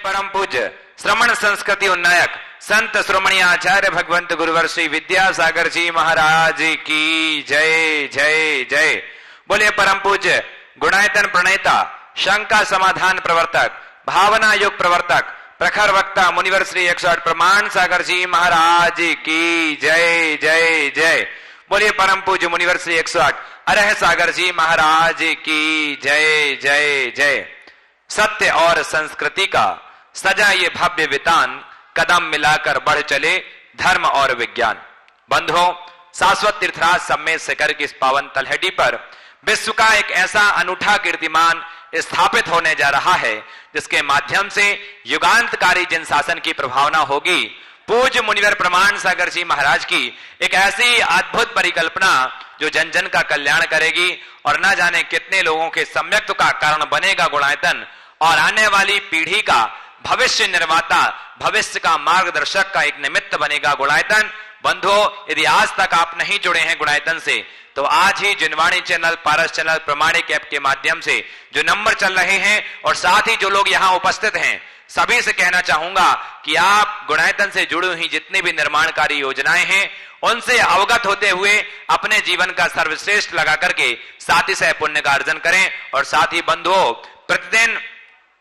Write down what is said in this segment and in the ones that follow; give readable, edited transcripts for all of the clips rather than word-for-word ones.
परम पूज्य श्रमण संस्कृति उन्नायक संत श्रोमणी आचार्य भगवंत गुरुवर श्री विद्यासागर जी महाराज की जय जय जय। बोले परम पूज्य गुणायतन प्रणेता शंका समाधान प्रवर्तक भावना युग प्रवर्तक प्रखर वक्ता मुनिवर श्री 108 प्रमाण सागर जी महाराज की जय जय जय। बोलिए परम पूज्य मुनिवर श्री 108 अरह सागर जी महाराज की जय जय जय। सत्य और संस्कृति का सजा ये भव्य वितान कदम मिलाकर बढ़ चले धर्म और विज्ञान। बंधुओं, शाश्वत तीर्थराज सम्मेद शिखर की इस पावन तलहटी पर विश्व का एक ऐसा अनूठा कीर्तिमान स्थापित होने जा रहा है जिसके माध्यम से युगांतकारी जन शासन की प्रभावना होगी। पूज्य मुनिवर प्रमाण सागर जी महाराज की एक ऐसी अद्भुत परिकल्पना जो जन जन का कल्याण करेगी और न जाने कितने लोगों के सम्यक्त्व का कारण बनेगा गुणायतन, और आने वाली पीढ़ी का भविष्य निर्माता, भविष्य का मार्गदर्शक का एक निमित्त बनेगा गुणायतन। बंधुओं, यदि आज तक आप नहीं जुड़े हैं गुणायतन से तो आज ही जिनवाणी चैनल, पारस चैनल, प्रमाणिक ऐप के माध्यम से जो नंबर चल रहे हैं और साथ ही जो लोग यहाँ उपस्थित हैं सभी से कहना चाहूंगा कि आप गुणायतन से जुड़ी हुई जितनी भी निर्माणकारी योजनाएं हैं उनसे अवगत होते हुए अपने जीवन का सर्वश्रेष्ठ लगा करके साथ ही सह पुण्य का अर्जन करें। और साथ ही बंधुओं, प्रतिदिन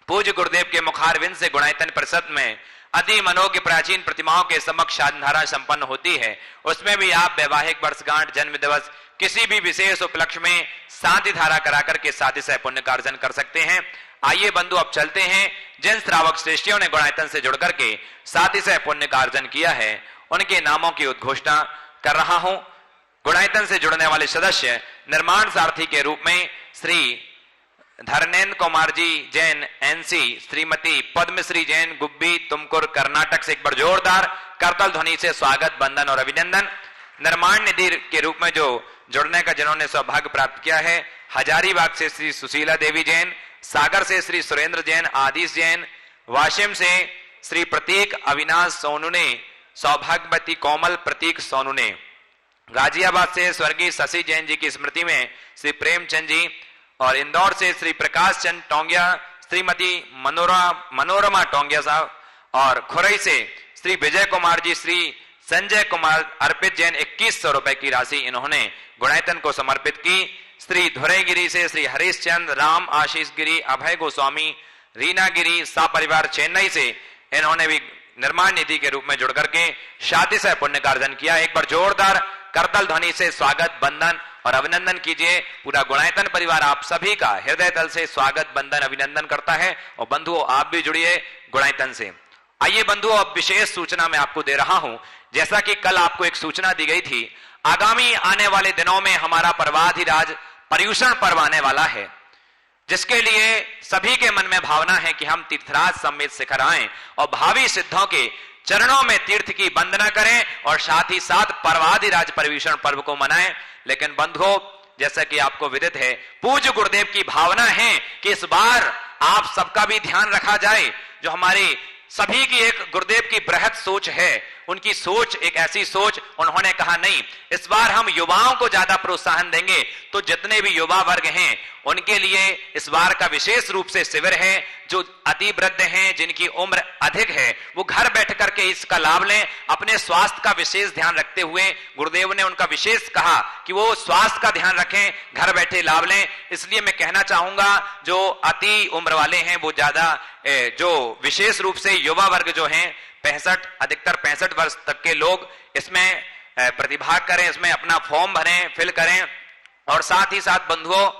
पूज्य गुरुदेव के मुखारविंद से गुणायतन परिषद में अति मनोज्ञ प्राचीन प्रतिमाओं के समक्ष साधनधारा संपन्न होती है। उसमें भी आप वैवाहिक वर्षगांठ, जन्म दिवस, किसी भी विशेष उपलक्ष्य में शांति धारा करा करके साथी सह पुण्य का अर्जन कर सकते हैं। आइए बंधु, अब चलते हैं जिन श्रावक श्रेष्ठियों ने गुणायतन से जुड़ करके साथी सह पुण्य का अर्जन किया है उनके नामों की उद्घोषणा कर रहा हूं। गुणायतन से जुड़ने वाले सदस्य निर्माण सारथी के रूप में श्री धर्मेंद्र कुमार जी जैन एनसी, श्रीमती पद्मश्री जैन गुब्बी, तुमकुर, कर्नाटक से एक बार जोरदार करतल ध्वनि से स्वागत, वंदन और अभिनंदन। निर्माण निधि के रूप में जो जुड़ने का जिन्होंने सौभाग्य प्राप्त किया है, हजारीबाग से श्री सुशीला देवी जैन, सागर से श्री सुरेंद्र जैन, आदिश जैन, वाशिम से श्री प्रतीक अविनाश सोनू ने, सौभाग्यवती कोमल प्रतीक सोनू ने, गाजियाबाद से स्वर्गीय शशि जैन जी की स्मृति में श्री प्रेमचंद जी, और इंदौर से श्री प्रकाश चंद टोंगिया, श्रीमती मनोरमा टोंगिया साहब, और खुरई से श्री विजय कुमार जी, श्री संजय कुमार अर्पित जैन 2100 रुपए की राशि इन्होंने गुणायतन को समर्पित की। श्री धुरैगिरी से श्री हरीश चंद, राम आशीष गिरी, अभय गोस्वामी, रीना गिरी सा परिवार चेन्नई से इन्होंने भी निर्माण निधि के रूप में जुड़ करके शादी से पुण्य का अर्जन किया। एक बार जोरदार करतल ध्वनि से स्वागत, बंधन और अभिनंदन कीजिए। पूरा गुणायतन परिवार आप सभी का हृदय तल से स्वागत, बंधन, अभिनंदन करता है। और बंधुओं, आप भी जुड़िए गुणायतन से। आइए बंधुओं, अब विशेष सूचना मैं आपको दे रहा हूं। जैसा कि कल आपको एक सूचना दी गई थी, आगामी आने वाले दिनों में हमारा पर्वाधिराज पर्यूषण पर्व आने वाला है, जिसके लिए सभी के मन में भावना है कि हम तीर्थराज सम्मेद शिखर आएं और भावी सिद्धों के चरणों में तीर्थ की वंदना करें और साथ ही साथ पर्वाधिराज पर्यूषण पर्व को मनाएं। लेकिन बंधुओं, जैसा कि आपको विदित है, पूज्य गुरुदेव की भावना है कि इस बार आप सबका भी ध्यान रखा जाए। जो हमारे सभी की एक गुरुदेव की बृहद सोच है, उनकी सोच एक ऐसी सोच, उन्होंने कहा नहीं, इस बार हम युवाओं को ज्यादा प्रोत्साहन देंगे। तो जितने भी युवा वर्ग हैं उनके लिए इस बार का विशेष रूप से शिविर है। जो अति वृद्ध हैं, जिनकी उम्र अधिक है, वो घर बैठ करके इसका लाभ लें। अपने स्वास्थ्य का विशेष ध्यान रखते हुए गुरुदेव ने उनका विशेष कहा कि वो स्वास्थ्य का ध्यान रखें, घर बैठे लाभ लें। इसलिए मैं कहना चाहूंगा जो अति उम्र वाले हैं वो ज्यादा, जो विशेष रूप से युवा वर्ग जो हैं 65, अधिकतर 65 वर्ष तक के लोग इसमें प्रतिभाग करें, इसमें अपना फॉर्म भरें, फिल करें। और साथ ही साथ बंधुओं,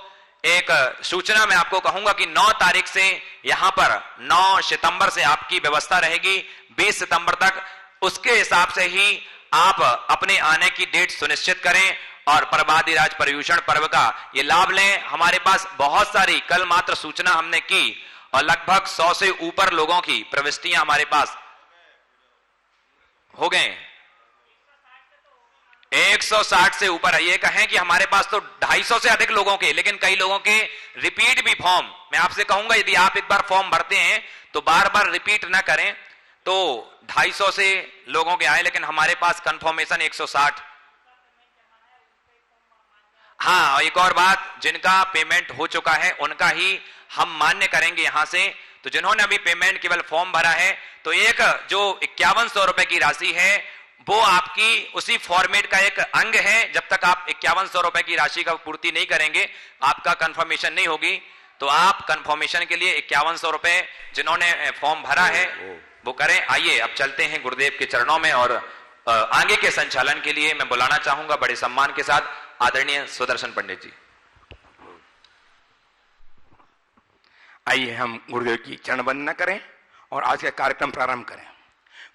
एक सूचना मैं आपको कहूंगा कि 9 तारीख से यहां पर 9 सितंबर से आपकी व्यवस्था रहेगी 20 सितंबर तक। उसके हिसाब से ही आप अपने आने की डेट सुनिश्चित करें और पर्वाधिराज पर्यूषण पर्व का ये लाभ लें। हमारे पास बहुत सारी कल मात्र सूचना हमने की और लगभग 100 से ऊपर लोगों की प्रविष्टियां हमारे पास हो गए। 160 से ऊपर है। ये कहें कि हमारे पास तो 250 से अधिक लोगों के, लेकिन कई लोगों के रिपीट भी फॉर्म। मैं आपसे कहूंगा यदि आप एक बार फॉर्म भरते हैं तो बार बार रिपीट ना करें। तो 250 से लोगों के आए, लेकिन हमारे पास कंफर्मेशन 160। हाँ, एक और बात, जिनका पेमेंट हो चुका है उनका ही हम मान्य करेंगे यहां से। तो जिन्होंने अभी पेमेंट केवल फॉर्म भरा है, तो एक जो 5100 रुपए की राशि है वो आपकी उसी फॉर्मेट का एक अंग है। जब तक आप 5100 रुपए की राशि का पूर्ति नहीं करेंगे आपका कंफर्मेशन नहीं होगी। तो आप कंफर्मेशन के लिए 5100 रुपए जिन्होंने फॉर्म भरा है वो करें। आइए अब चलते हैं गुरुदेव के चरणों में, और आगे के संचालन के लिए मैं बुलाना चाहूंगा बड़े सम्मान के साथ आदरणीय सुदर्शन पंडित जी। आइए हम गुरुदेव की चरण वंदना करें और आज का कार्यक्रम प्रारंभ करें।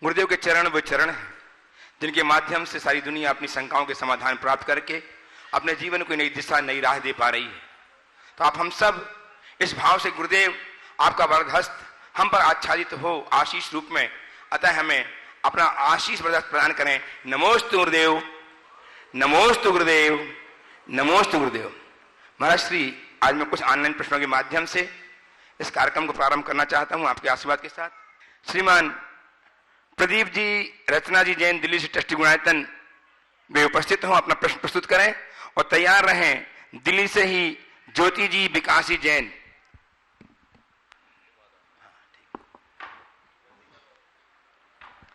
गुरुदेव के चरण वो चरण हैं जिनके माध्यम से सारी दुनिया अपनी शंकाओं के समाधान प्राप्त करके अपने जीवन को नई दिशा, नई राह दे पा रही है। तो आप हम सब इस भाव से गुरुदेव आपका वरदहस्त हम पर आच्छादित हो आशीष रूप में, अतः हमें अपना आशीष वरदहस्त प्रदान करें। नमोस्तु गुरुदेव, नमोस्तु गुरुदेव, नमोस्तु गुरुदेव। महाराज श्री, आज मैं कुछ ऑनलाइन प्रश्नों के माध्यम से इस कार्यक्रम को प्रारंभ करना चाहता हूं आपके आशीर्वाद के साथ। श्रीमान प्रदीप जी, रचना जी जैन दिल्ली से ट्रस्टी गुणायतन वे उपस्थित हों, अपना प्रश्न प्रस्तुत करें और तैयार रहें। दिल्ली से ही ज्योति जी, विकास जी जैन।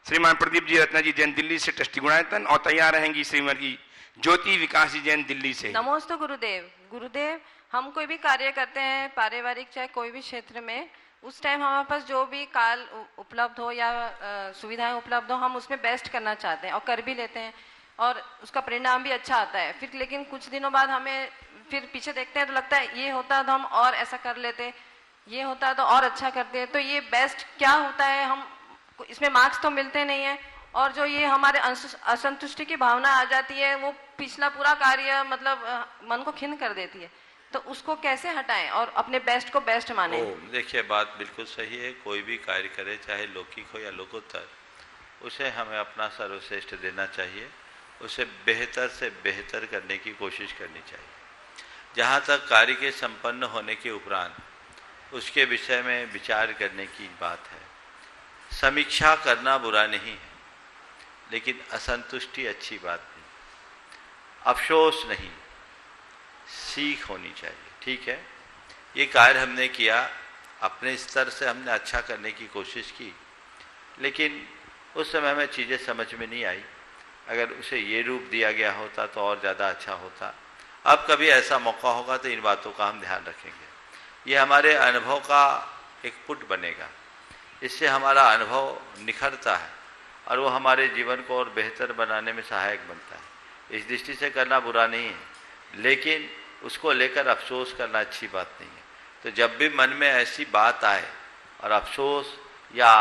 श्रीमान प्रदीप जी, रत्ना जी जैन दिल्ली से ट्रस्टी गुणायतन, और तैयार रहेंगी श्रीमती ज्योति विकास जी जैन दिल्ली से। नमोस्तु गुरुदेव। गुरुदेव, हम कोई भी कार्य करते हैं पारिवारिक चाहे कोई भी क्षेत्र में, उस टाइम हमारे पास जो भी काल उपलब्ध हो या सुविधाएं उपलब्ध हो, हम उसमें बेस्ट करना चाहते हैं और कर भी लेते हैं और उसका परिणाम भी अच्छा आता है। फिर लेकिन कुछ दिनों बाद हमें फिर पीछे देखते हैं तो लगता है ये होता तो हम और ऐसा कर लेते, ये होता तो और अच्छा करते। तो ये बेस्ट क्या होता है, हम इसमें मार्क्स तो मिलते नहीं है और जो ये हमारे असंतुष्टि की भावना आ जाती है वो पिछला पूरा कार्य मतलब मन को खिन्न कर देती है। तो उसको कैसे हटाएं और अपने बेस्ट को बेस्ट माने? देखिए, बात बिल्कुल सही है। कोई भी कार्य करे, चाहे लौकिक हो या लोकोत्तर, उसे हमें अपना सर्वश्रेष्ठ देना चाहिए, उसे बेहतर से बेहतर करने की कोशिश करनी चाहिए। जहाँ तक कार्य के संपन्न होने के उपरांत उसके विषय में विचार करने की बात है, समीक्षा करना बुरा नहीं है, लेकिन असंतुष्टि अच्छी बात नहीं, अफसोस नहीं, सीख होनी चाहिए। ठीक है, ये कार्य हमने किया, अपने स्तर से हमने अच्छा करने की कोशिश की, लेकिन उस समय में चीज़ें समझ में नहीं आई। अगर उसे ये रूप दिया गया होता तो और ज़्यादा अच्छा होता। अब कभी ऐसा मौका होगा तो इन बातों का हम ध्यान रखेंगे। ये हमारे अनुभव का एक पुट बनेगा, इससे हमारा अनुभव निखरता है और वो हमारे जीवन को और बेहतर बनाने में सहायक बनता है। इस दृष्टि से करना बुरा नहीं है, लेकिन उसको लेकर अफसोस करना अच्छी बात नहीं है। तो जब भी मन में ऐसी बात आए और अफसोस या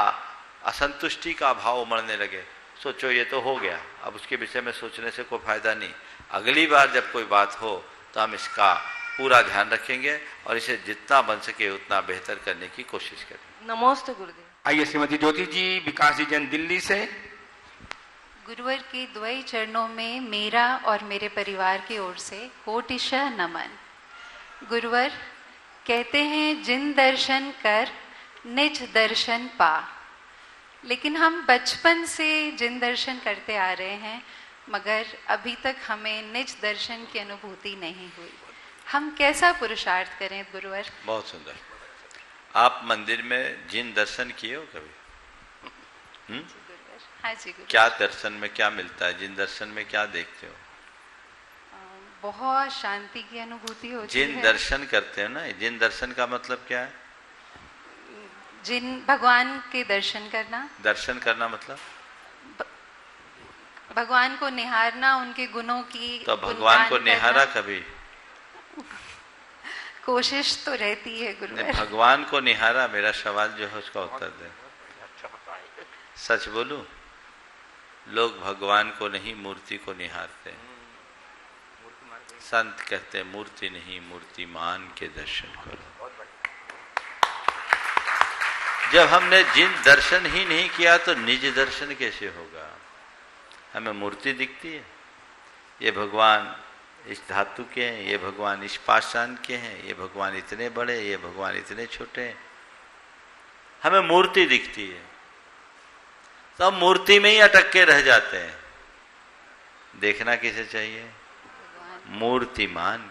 असंतुष्टि का भाव उमड़ने लगे, सोचो ये तो हो गया, अब उसके विषय में सोचने से कोई फायदा नहीं। अगली बार जब कोई बात हो तो हम इसका पूरा ध्यान रखेंगे और इसे जितना बन सके उतना बेहतर करने की कोशिश करें। नमोस्तु गुरुदेव। आइए श्रीमती ज्योति जी विकास जी जैन दिल्ली से। गुरुवर के द्वय चरणों में मेरा और मेरे परिवार की ओर से कोटिशः नमन। गुरुवर कहते हैं जिन दर्शन कर निज दर्शन पा, लेकिन हम बचपन से जिन दर्शन करते आ रहे हैं मगर अभी तक हमें निज दर्शन की अनुभूति नहीं हुई। हम कैसा पुरुषार्थ करें गुरुवर? बहुत सुंदर। आप मंदिर में जिन दर्शन किए हो कभी? हाँ जी गुरुवर। क्या दर्शन में क्या मिलता है? जिन दर्शन में क्या देखते हो? बहुत शांति की अनुभूति होती है। जिन दर्शन करते हो ना, जिन दर्शन का मतलब क्या है? जिन भगवान के दर्शन करना। दर्शन करना मतलब भगवान को निहारना, उनके गुणों की। तो भगवान को निहारा कभी? कोशिश तो रहती है गुरुवर। भगवान को निहारा, मेरा सवाल जो है उसका उत्तर दे। सच बोलूं, लोग भगवान को नहीं मूर्ति को निहारते हैं। संत कहते हैं मूर्ति नहीं मूर्तिमान के दर्शन करो। जब हमने जिन दर्शन ही नहीं किया तो निज दर्शन कैसे होगा? हमें मूर्ति दिखती है, ये भगवान इस धातु के हैं, ये भगवान इस पाषाण के हैं, ये भगवान इतने बड़े, ये भगवान इतने छोटे हैं, हमें मूर्ति दिखती है। तो हम मूर्ति में ही अटक के रह जाते हैं। देखना किसे चाहिए? मूर्तिमान।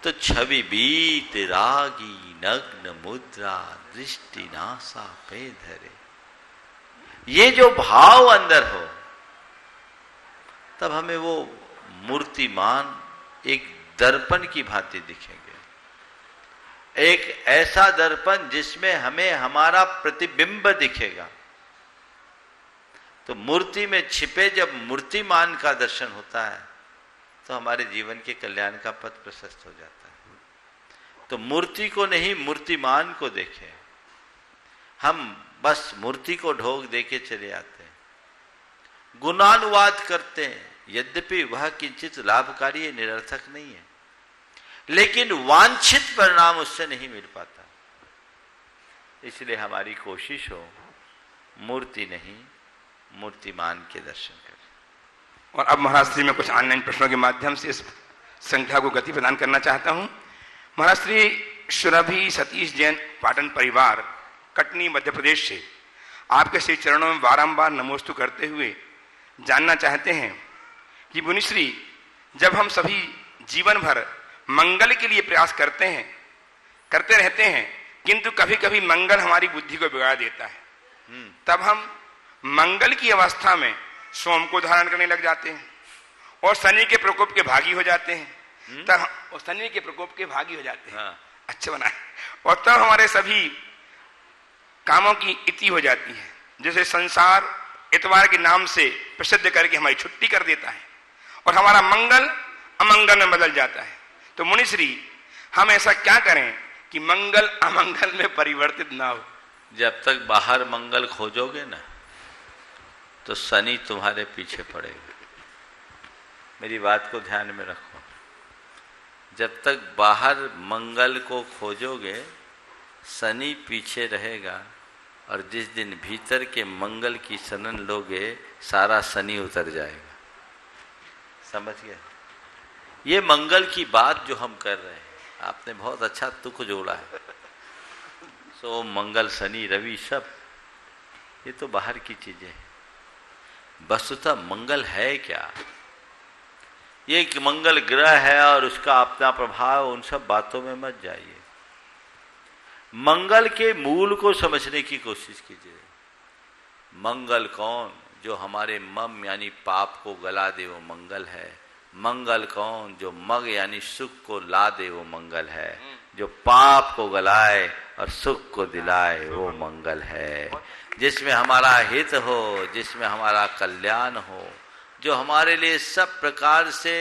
तो छवि बीत रागी नग्न मुद्रा दृष्टि नासा पे धरे। ये जो भाव अंदर हो तब हमें वो मूर्तिमान एक दर्पण की भांति दिखेंगे, एक ऐसा दर्पण जिसमें हमें हमारा प्रतिबिंब दिखेगा। तो मूर्ति में छिपे जब मूर्तिमान का दर्शन होता है तो हमारे जीवन के कल्याण का पथ प्रशस्त हो जाता है। तो मूर्ति को नहीं, मूर्तिमान को देखें। हम बस मूर्ति को ढोक दे के चले आते हैं, गुणानुवाद करते हैं, यद्यपि वह किंचित लाभकारी निरर्थक नहीं है, लेकिन वांछित परिणाम उससे नहीं मिल पाता। इसलिए हमारी कोशिश हो मूर्ति नहीं, मूर्तिमान के दर्शन करें। और अब महाराज श्री मैं कुछ ऑनलाइन प्रश्नों के माध्यम से इस संख्या को गति प्रदान करना चाहता हूं। महाराज श्री सुरभि सतीश जैन पाटन परिवार कटनी मध्य प्रदेश से आपके श्री चरणों में बारंबार नमोस्तु करते हुए जानना चाहते हैं कि मुनिश्री, जब हम सभी जीवन भर मंगल के लिए प्रयास करते रहते हैं, किंतु कभी कभी मंगल हमारी बुद्धि को बिगाड़ देता है, तब हम मंगल की अवस्था में सोम को धारण करने लग जाते हैं और शनि के प्रकोप के भागी हो जाते हैं। तब शनि के प्रकोप के भागी हो जाते हैं। हाँ। अच्छा बना है। और तब हमारे सभी कामों की इति हो जाती है। जैसे संसार इतवार के नाम से प्रसिद्ध करके हमारी छुट्टी कर देता है और हमारा मंगल अमंगल में बदल जाता है। तो मुनिश्री, हम ऐसा क्या करें कि मंगल अमंगल में परिवर्तित ना हो? जब तक बाहर मंगल खोजोगे ना तो शनि तुम्हारे पीछे पड़ेगा। मेरी बात को ध्यान में रखो। जब तक बाहर मंगल को खोजोगे शनि पीछे रहेगा, और जिस दिन भीतर के मंगल की शरण लोगे सारा शनि उतर जाएगा। समझ गए? ये मंगल की बात जो हम कर रहे हैं, आपने बहुत अच्छा तुक जोड़ा है। सो मंगल शनि रवि सब ये तो बाहर की चीजें हैं। वस्तुतः मंगल है क्या? ये एक मंगल ग्रह है और उसका अपना प्रभाव, उन सब बातों में मत जाइए। मंगल के मूल को समझने की कोशिश कीजिए। मंगल कौन? जो हमारे मम यानी पाप को गला दे वो मंगल है। मंगल कौन? जो मग यानी सुख को ला दे वो मंगल है। जो पाप को गलाए और सुख को दिलाए वो मंगल है। जिसमें हमारा हित हो, जिसमें हमारा कल्याण हो, जो हमारे लिए सब प्रकार से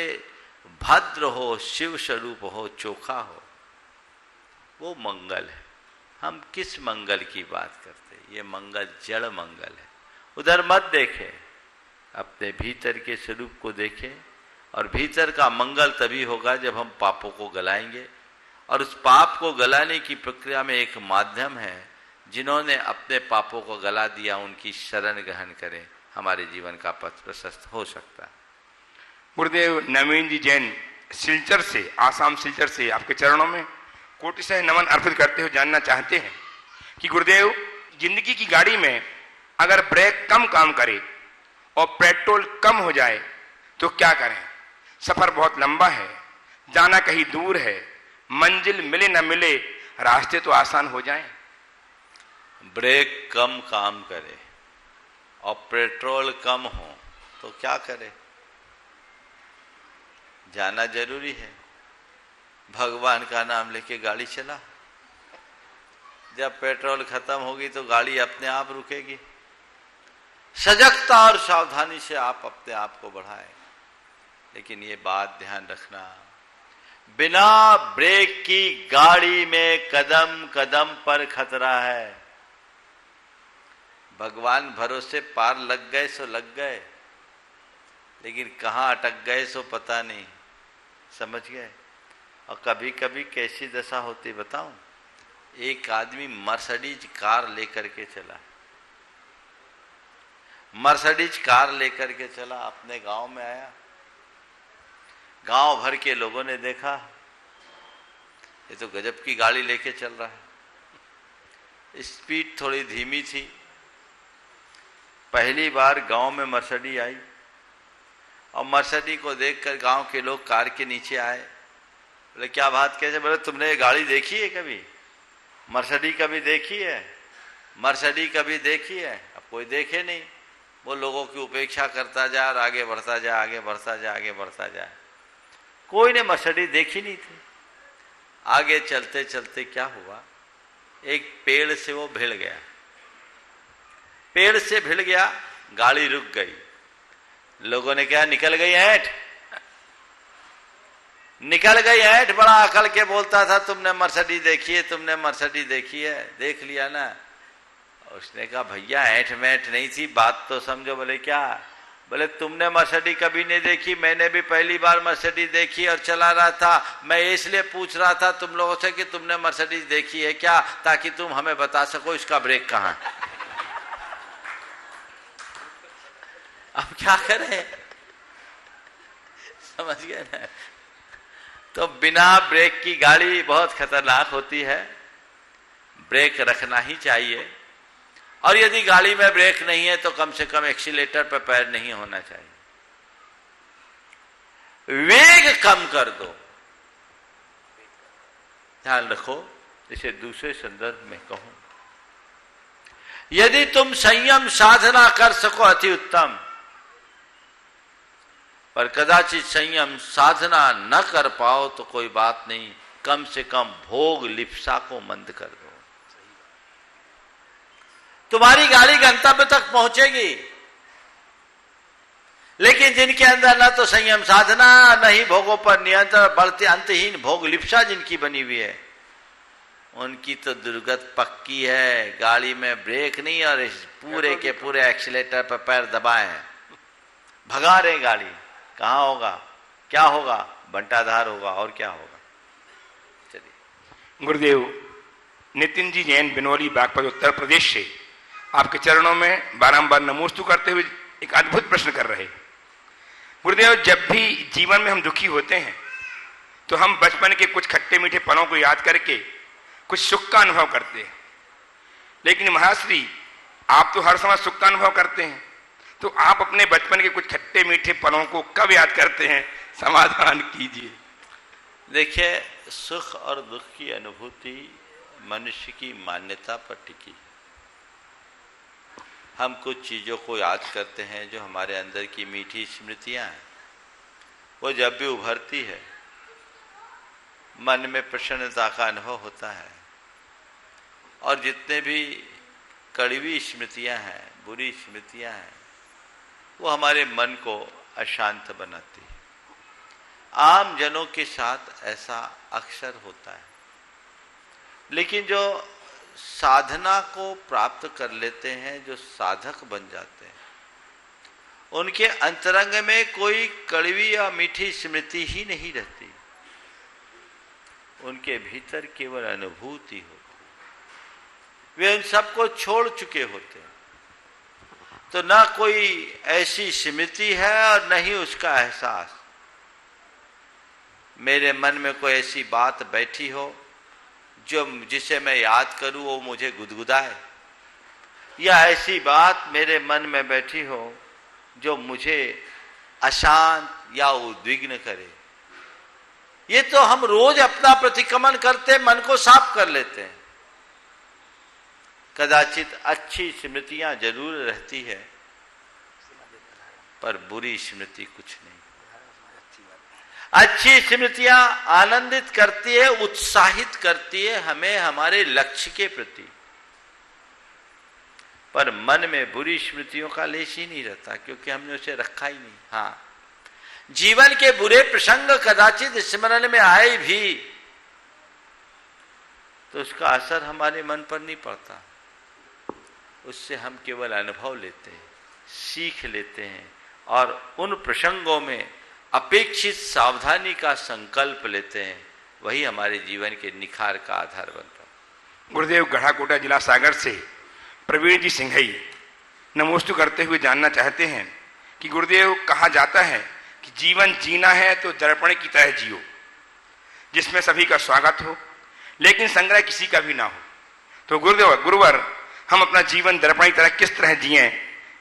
भद्र हो, शिव स्वरूप हो, चोखा हो, वो मंगल है। हम किस मंगल की बात करते हैं? ये मंगल जड़ मंगल है। उधर मत देखे, अपने भीतर के स्वरूप को देखे। और भीतर का मंगल तभी होगा जब हम पापों को गलाएंगे। और उस पाप को गलाने की प्रक्रिया में एक माध्यम है, जिन्होंने अपने पापों को गला दिया उनकी शरण ग्रहण करें, हमारे जीवन का पथ प्रशस्त हो सकता है। गुरुदेव नवीन जी जैन सिलचर से, आसाम सिलचर से आपके चरणों में कोटिशः नमन अर्पित करते हुए जानना चाहते हैं कि गुरुदेव, जिंदगी की गाड़ी में अगर ब्रेक कम काम करे और पेट्रोल कम हो जाए तो क्या करें? सफर बहुत लंबा है, जाना कहीं दूर है, मंजिल मिले न मिले, रास्ते तो आसान हो जाएं। ब्रेक कम काम करे और पेट्रोल कम हो तो क्या करे? जाना जरूरी है। भगवान का नाम लेके गाड़ी चला। जब पेट्रोल खत्म होगी तो गाड़ी अपने आप रुकेगी। सजगता और सावधानी से आप अपने आप को बढ़ाएं। लेकिन ये बात ध्यान रखना, बिना ब्रेक की गाड़ी में कदम कदम पर खतरा है। भगवान भरोसे पार लग गए सो लग गए, लेकिन कहाँ अटक गए सो पता नहीं। समझ गए? और कभी कभी कैसी दशा होती बताऊं? एक आदमी मर्सिडीज कार लेकर के चला, मर्सिडीज कार लेकर के चला, अपने गांव में आया। गांव भर के लोगों ने देखा, ये तो गजब की गाड़ी लेके चल रहा है। स्पीड थोड़ी धीमी थी। पहली बार गांव में मर्सिडीज आई और मर्सिडीज को देखकर गांव के लोग कार के नीचे आए। बोले क्या बात, कैसे? बोले तुमने ये गाड़ी देखी है कभी? मर्सिडी कभी देखी है? मर्सिडी कभी देखी है? अब कोई देखे नहीं। वो लोगों की उपेक्षा करता जाए और आगे बढ़ता जाए, आगे बढ़ता जाए, आगे बढ़ता जाए। कोई ने मर्सिडी देखी नहीं थी। आगे चलते चलते क्या हुआ, एक पेड़ से वो भिड़ गया। पेड़ से भिड़ गया, गाड़ी रुक गई। लोगों ने क्या, निकल गई ऐंठ, निकल गई ऐंठ। बड़ा अकल के बोलता था तुमने मर्सिडी देखी है, तुमने मर्सिडी देखी है, देख लिया ना। उसने कहा भैया ऐंठ मैंठ नहीं थी, बात तो समझो। बोले क्या? बोले तुमने मर्सिडी कभी नहीं देखी, मैंने भी पहली बार मर्सिडी देखी और चला रहा था। मैं इसलिए पूछ रहा था तुम लोगों से कि तुमने मर्सिडी देखी है क्या, ताकि तुम हमें बता सको इसका ब्रेक कहाँ है। अब क्या करें, समझ गए ना? तो बिना ब्रेक की गाड़ी बहुत खतरनाक होती है, ब्रेक रखना ही चाहिए। और यदि गाड़ी में ब्रेक नहीं है तो कम से कम एक्सीलेटर पर पैर नहीं होना चाहिए। वेग कम कर दो, ध्यान रखो। इसे दूसरे संदर्भ में कहूं, यदि तुम संयम साधना कर सको अति उत्तम, पर कदाचित संयम साधना न कर पाओ तो कोई बात नहीं, कम से कम भोग लिप्सा को मंद कर दो। तुम्हारी गाड़ी गंतव्य तक पहुंचेगी। लेकिन जिनके अंदर न तो संयम साधना, न ही भोगों पर नियंत्रण, बढ़ते अंतहीन भोग लिप्सा जिनकी बनी हुई है, उनकी तो दुर्गत पक्की है। गाड़ी में ब्रेक नहीं और इस पूरे के पूरे एक्सीलेटर पर पैर दबाए हैं, भगा रहे गाड़ी। कहां होगा, क्या होगा? बंटाधार होगा और क्या होगा। चलिए। गुरुदेव, नितिन जी जैन बिनौली बागपत उत्तर प्रदेश से आपके चरणों में बारंबार नमोस्तु करते हुए एक अद्भुत प्रश्न कर रहे। गुरुदेव, जब भी जीवन में हम दुखी होते हैं तो हम बचपन के कुछ खट्टे मीठे पलों को याद करके कुछ सुख का अनुभव करते हैं। लेकिन महाश्री, आप तो हर समय सुख का अनुभव करते हैं, तो आप अपने बचपन के कुछ खट्टे मीठे पलों को कब याद करते हैं? समाधान कीजिए। देखिए, सुख और दुख की अनुभूति मनुष्य की मान्यता पर टिकी है। हम कुछ चीज़ों को याद करते हैं जो हमारे अंदर की मीठी स्मृतियां हैं। वो जब भी उभरती है, मन में प्रसन्नता का अनुभव होता है। और जितने भी कड़वी स्मृतियां हैं, बुरी स्मृतियां हैं, वो हमारे मन को अशांत बनाती है। आम जनों के साथ ऐसा अक्सर होता है। लेकिन जो साधना को प्राप्त कर लेते हैं, जो साधक बन जाते हैं, उनके अंतरंग में कोई कड़वी या मीठी स्मृति ही नहीं रहती। उनके भीतर केवल अनुभूति होती। वे उन सबको छोड़ चुके होते हैं। तो ना कोई ऐसी स्मृति है और न ही उसका एहसास। मेरे मन में कोई ऐसी बात बैठी हो जो जिसे मैं याद करूं वो मुझे गुदगुदाए, या ऐसी बात मेरे मन में बैठी हो जो मुझे अशांत या उद्विग्न करे। ये तो हम रोज अपना प्रतिक्रमण करते मन को साफ कर लेते हैं। कदाचित अच्छी स्मृतियां जरूर रहती है, पर बुरी स्मृति कुछ नहीं। अच्छी स्मृतियां आनंदित करती है, उत्साहित करती है हमें हमारे लक्ष्य के प्रति, पर मन में बुरी स्मृतियों का लेश ही नहीं रहता, क्योंकि हमने उसे रखा ही नहीं। हाँ, जीवन के बुरे प्रसंग कदाचित स्मरण में आए भी तो उसका असर हमारे मन पर नहीं पड़ता। उससे हम केवल अनुभव लेते हैं, सीख लेते हैं और उन प्रसंगों में अपेक्षित सावधानी का संकल्प लेते हैं। वही हमारे जीवन के निखार का आधार बनता है। गुरुदेव, गढ़ाकोटा जिला सागर से प्रवीण जी सिंघई नमोस्तु करते हुए जानना चाहते हैं कि गुरुदेव, कहा जाता है कि जीवन जीना है तो दर्पण की तरह जियो, जिसमें सभी का स्वागत हो लेकिन संग्रह किसी का भी ना हो। तो गुरुवर, हम अपना जीवन दर्पण की तरह किस तरह जिए,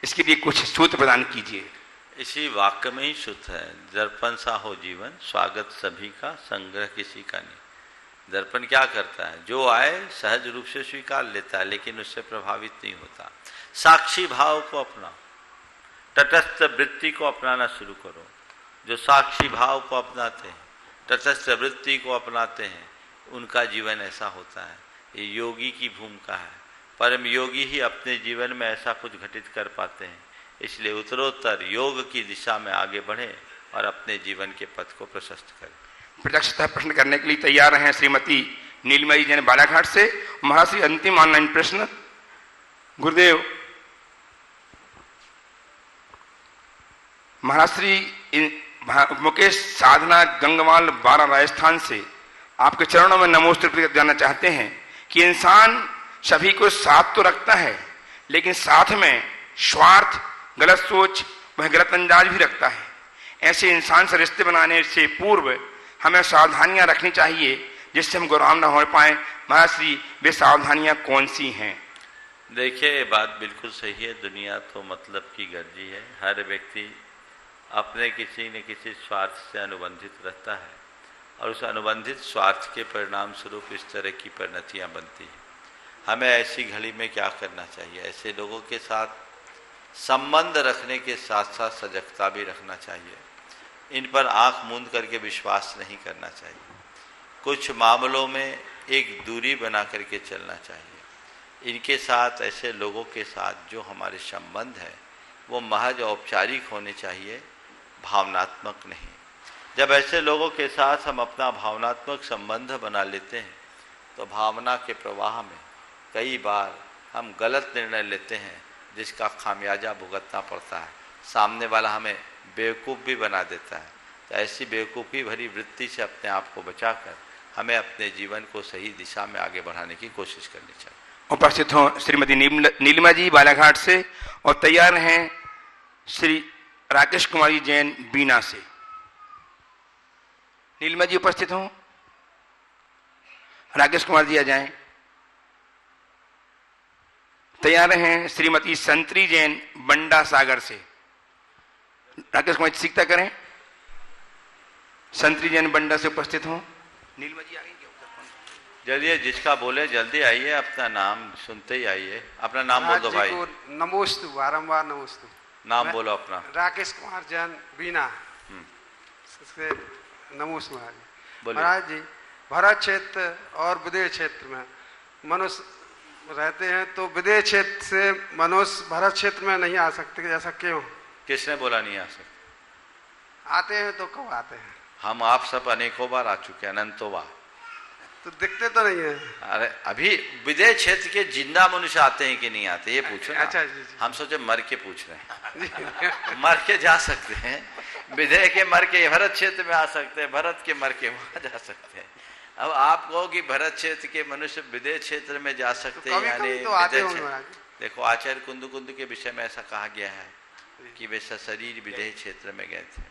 इसके लिए कुछ सूत्र प्रदान कीजिए। इसी वाक्य में ही शुद्ध है, दर्पण सा हो जीवन, स्वागत सभी का, संग्रह किसी का नहीं। दर्पण क्या करता है, जो आए सहज रूप से स्वीकार लेता है, लेकिन उससे प्रभावित नहीं होता। साक्षी भाव को अपनाओ, तटस्थ वृत्ति को अपनाना शुरू करो। जो साक्षी भाव को अपनाते हैं, तटस्थ वृत्ति को अपनाते हैं, उनका जीवन ऐसा होता है। ये योगी की भूमिका है। परम योगी ही अपने जीवन में ऐसा कुछ घटित कर पाते हैं। इसलिए उत्तरोत्तर योग की दिशा में आगे बढ़ें और अपने जीवन के पथ को प्रशस्त करें। प्रत्यक्षतः प्रश्न करने के लिए तैयार हैं श्रीमती नीलिमा जी जैन बालाघाट से। महाश्री अंतिम ऑनलाइन प्रश्न। गुरुदेव, महाश्री मुकेश साधना गंगवाल 12 राजस्थान से आपके चरणों में नमोस्तुति जानना चाहते हैं कि इंसान सभी को साथ तो रखता है, लेकिन साथ में स्वार्थ, गलत सोच, वह गलत अंदाज भी रखता है। ऐसे इंसान से रिश्ते बनाने से पूर्व हमें सावधानियां रखनी चाहिए जिससे हम गुलाम न हो पाए। महाश्री, वे सावधानियां कौन सी हैं? देखिए, ये बात बिल्कुल सही है। दुनिया तो मतलब की गर्जी है। हर व्यक्ति अपने किसी न किसी स्वार्थ से अनुबंधित रहता है और उस अनुबंधित स्वार्थ के परिणाम स्वरूप इस तरह की परिणतियां बनती हैं। हमें ऐसी घड़ी में क्या करना चाहिए? ऐसे लोगों के साथ संबंध रखने के साथ साथ सजगता भी रखना चाहिए। इन पर आंख मूंद करके विश्वास नहीं करना चाहिए। कुछ मामलों में एक दूरी बना करके चलना चाहिए। इनके साथ, ऐसे लोगों के साथ जो हमारे संबंध है वो महज औपचारिक होने चाहिए, भावनात्मक नहीं। जब ऐसे लोगों के साथ हम अपना भावनात्मक संबंध बना लेते हैं तो भावना के प्रवाह में कई बार हम गलत निर्णय लेते हैं जिसका खामियाजा भुगतना पड़ता है। सामने वाला हमें बेवकूफ़ भी बना देता है। तो ऐसी बेवकूफ़ी भरी वृत्ति से अपने आप को बचाकर हमें अपने जीवन को सही दिशा में आगे बढ़ाने की कोशिश करनी चाहिए। उपस्थित हों श्रीमती नीलिमा जी बालाघाट से, और तैयार हैं श्री राकेश कुमारी जैन बीना से। नीलिमा जी उपस्थित हों, राकेश कुमार जी आ जाएं। तैयार हैं श्रीमती संतरी जैन बंडा सागर से। राकेश कुमार जी सीखता करें। संतरी जैन बंडा से उपस्थित हों। नीलिमा जी आ गई क्या? जल्दी, जिसका बोले जल्दी आइए, अपना नाम सुनते ही आइए। अपना नाम बोल दो भाई। नमोस्तु, बारंबार नमोस्तु। नाम बोलो अपना। राकेश कुमार जैन बीना से नमोस्तु महाराज। बोलिए। महाराज जी, भरत क्षेत्र और विदेश क्षेत्र में मनुष्य रहते हैं, तो विदेश क्षेत्र से मनुष्य भरत क्षेत्र में नहीं आ सकते, ऐसा क्यों? किसने बोला नहीं आ सकते? आते हैं तो कब आते हैं? हम आप सब अनेकों बार आ चुके हैं, अनंतों बार। तो दिखते तो नहीं है। अरे अभी विदेश क्षेत्र के जिंदा मनुष्य आते हैं कि नहीं आते, ये पूछो ना। अच्छा जी, जी। हम सोचे मर के पूछ रहे हैं। मर के जा सकते हैं, विदेह के मर के भरत क्षेत्र में आ सकते हैं, भरत के मर के वहां जा सकते हैं। अब आप कहो कि भरत क्षेत्र के मनुष्य विदेश क्षेत्र में जा सकते हैं, यानी तो आते होंगे। देखो, आचार्य कुंद के विषय में ऐसा कहा गया है कि वे सशरीर विदेह क्षेत्र में गए थे।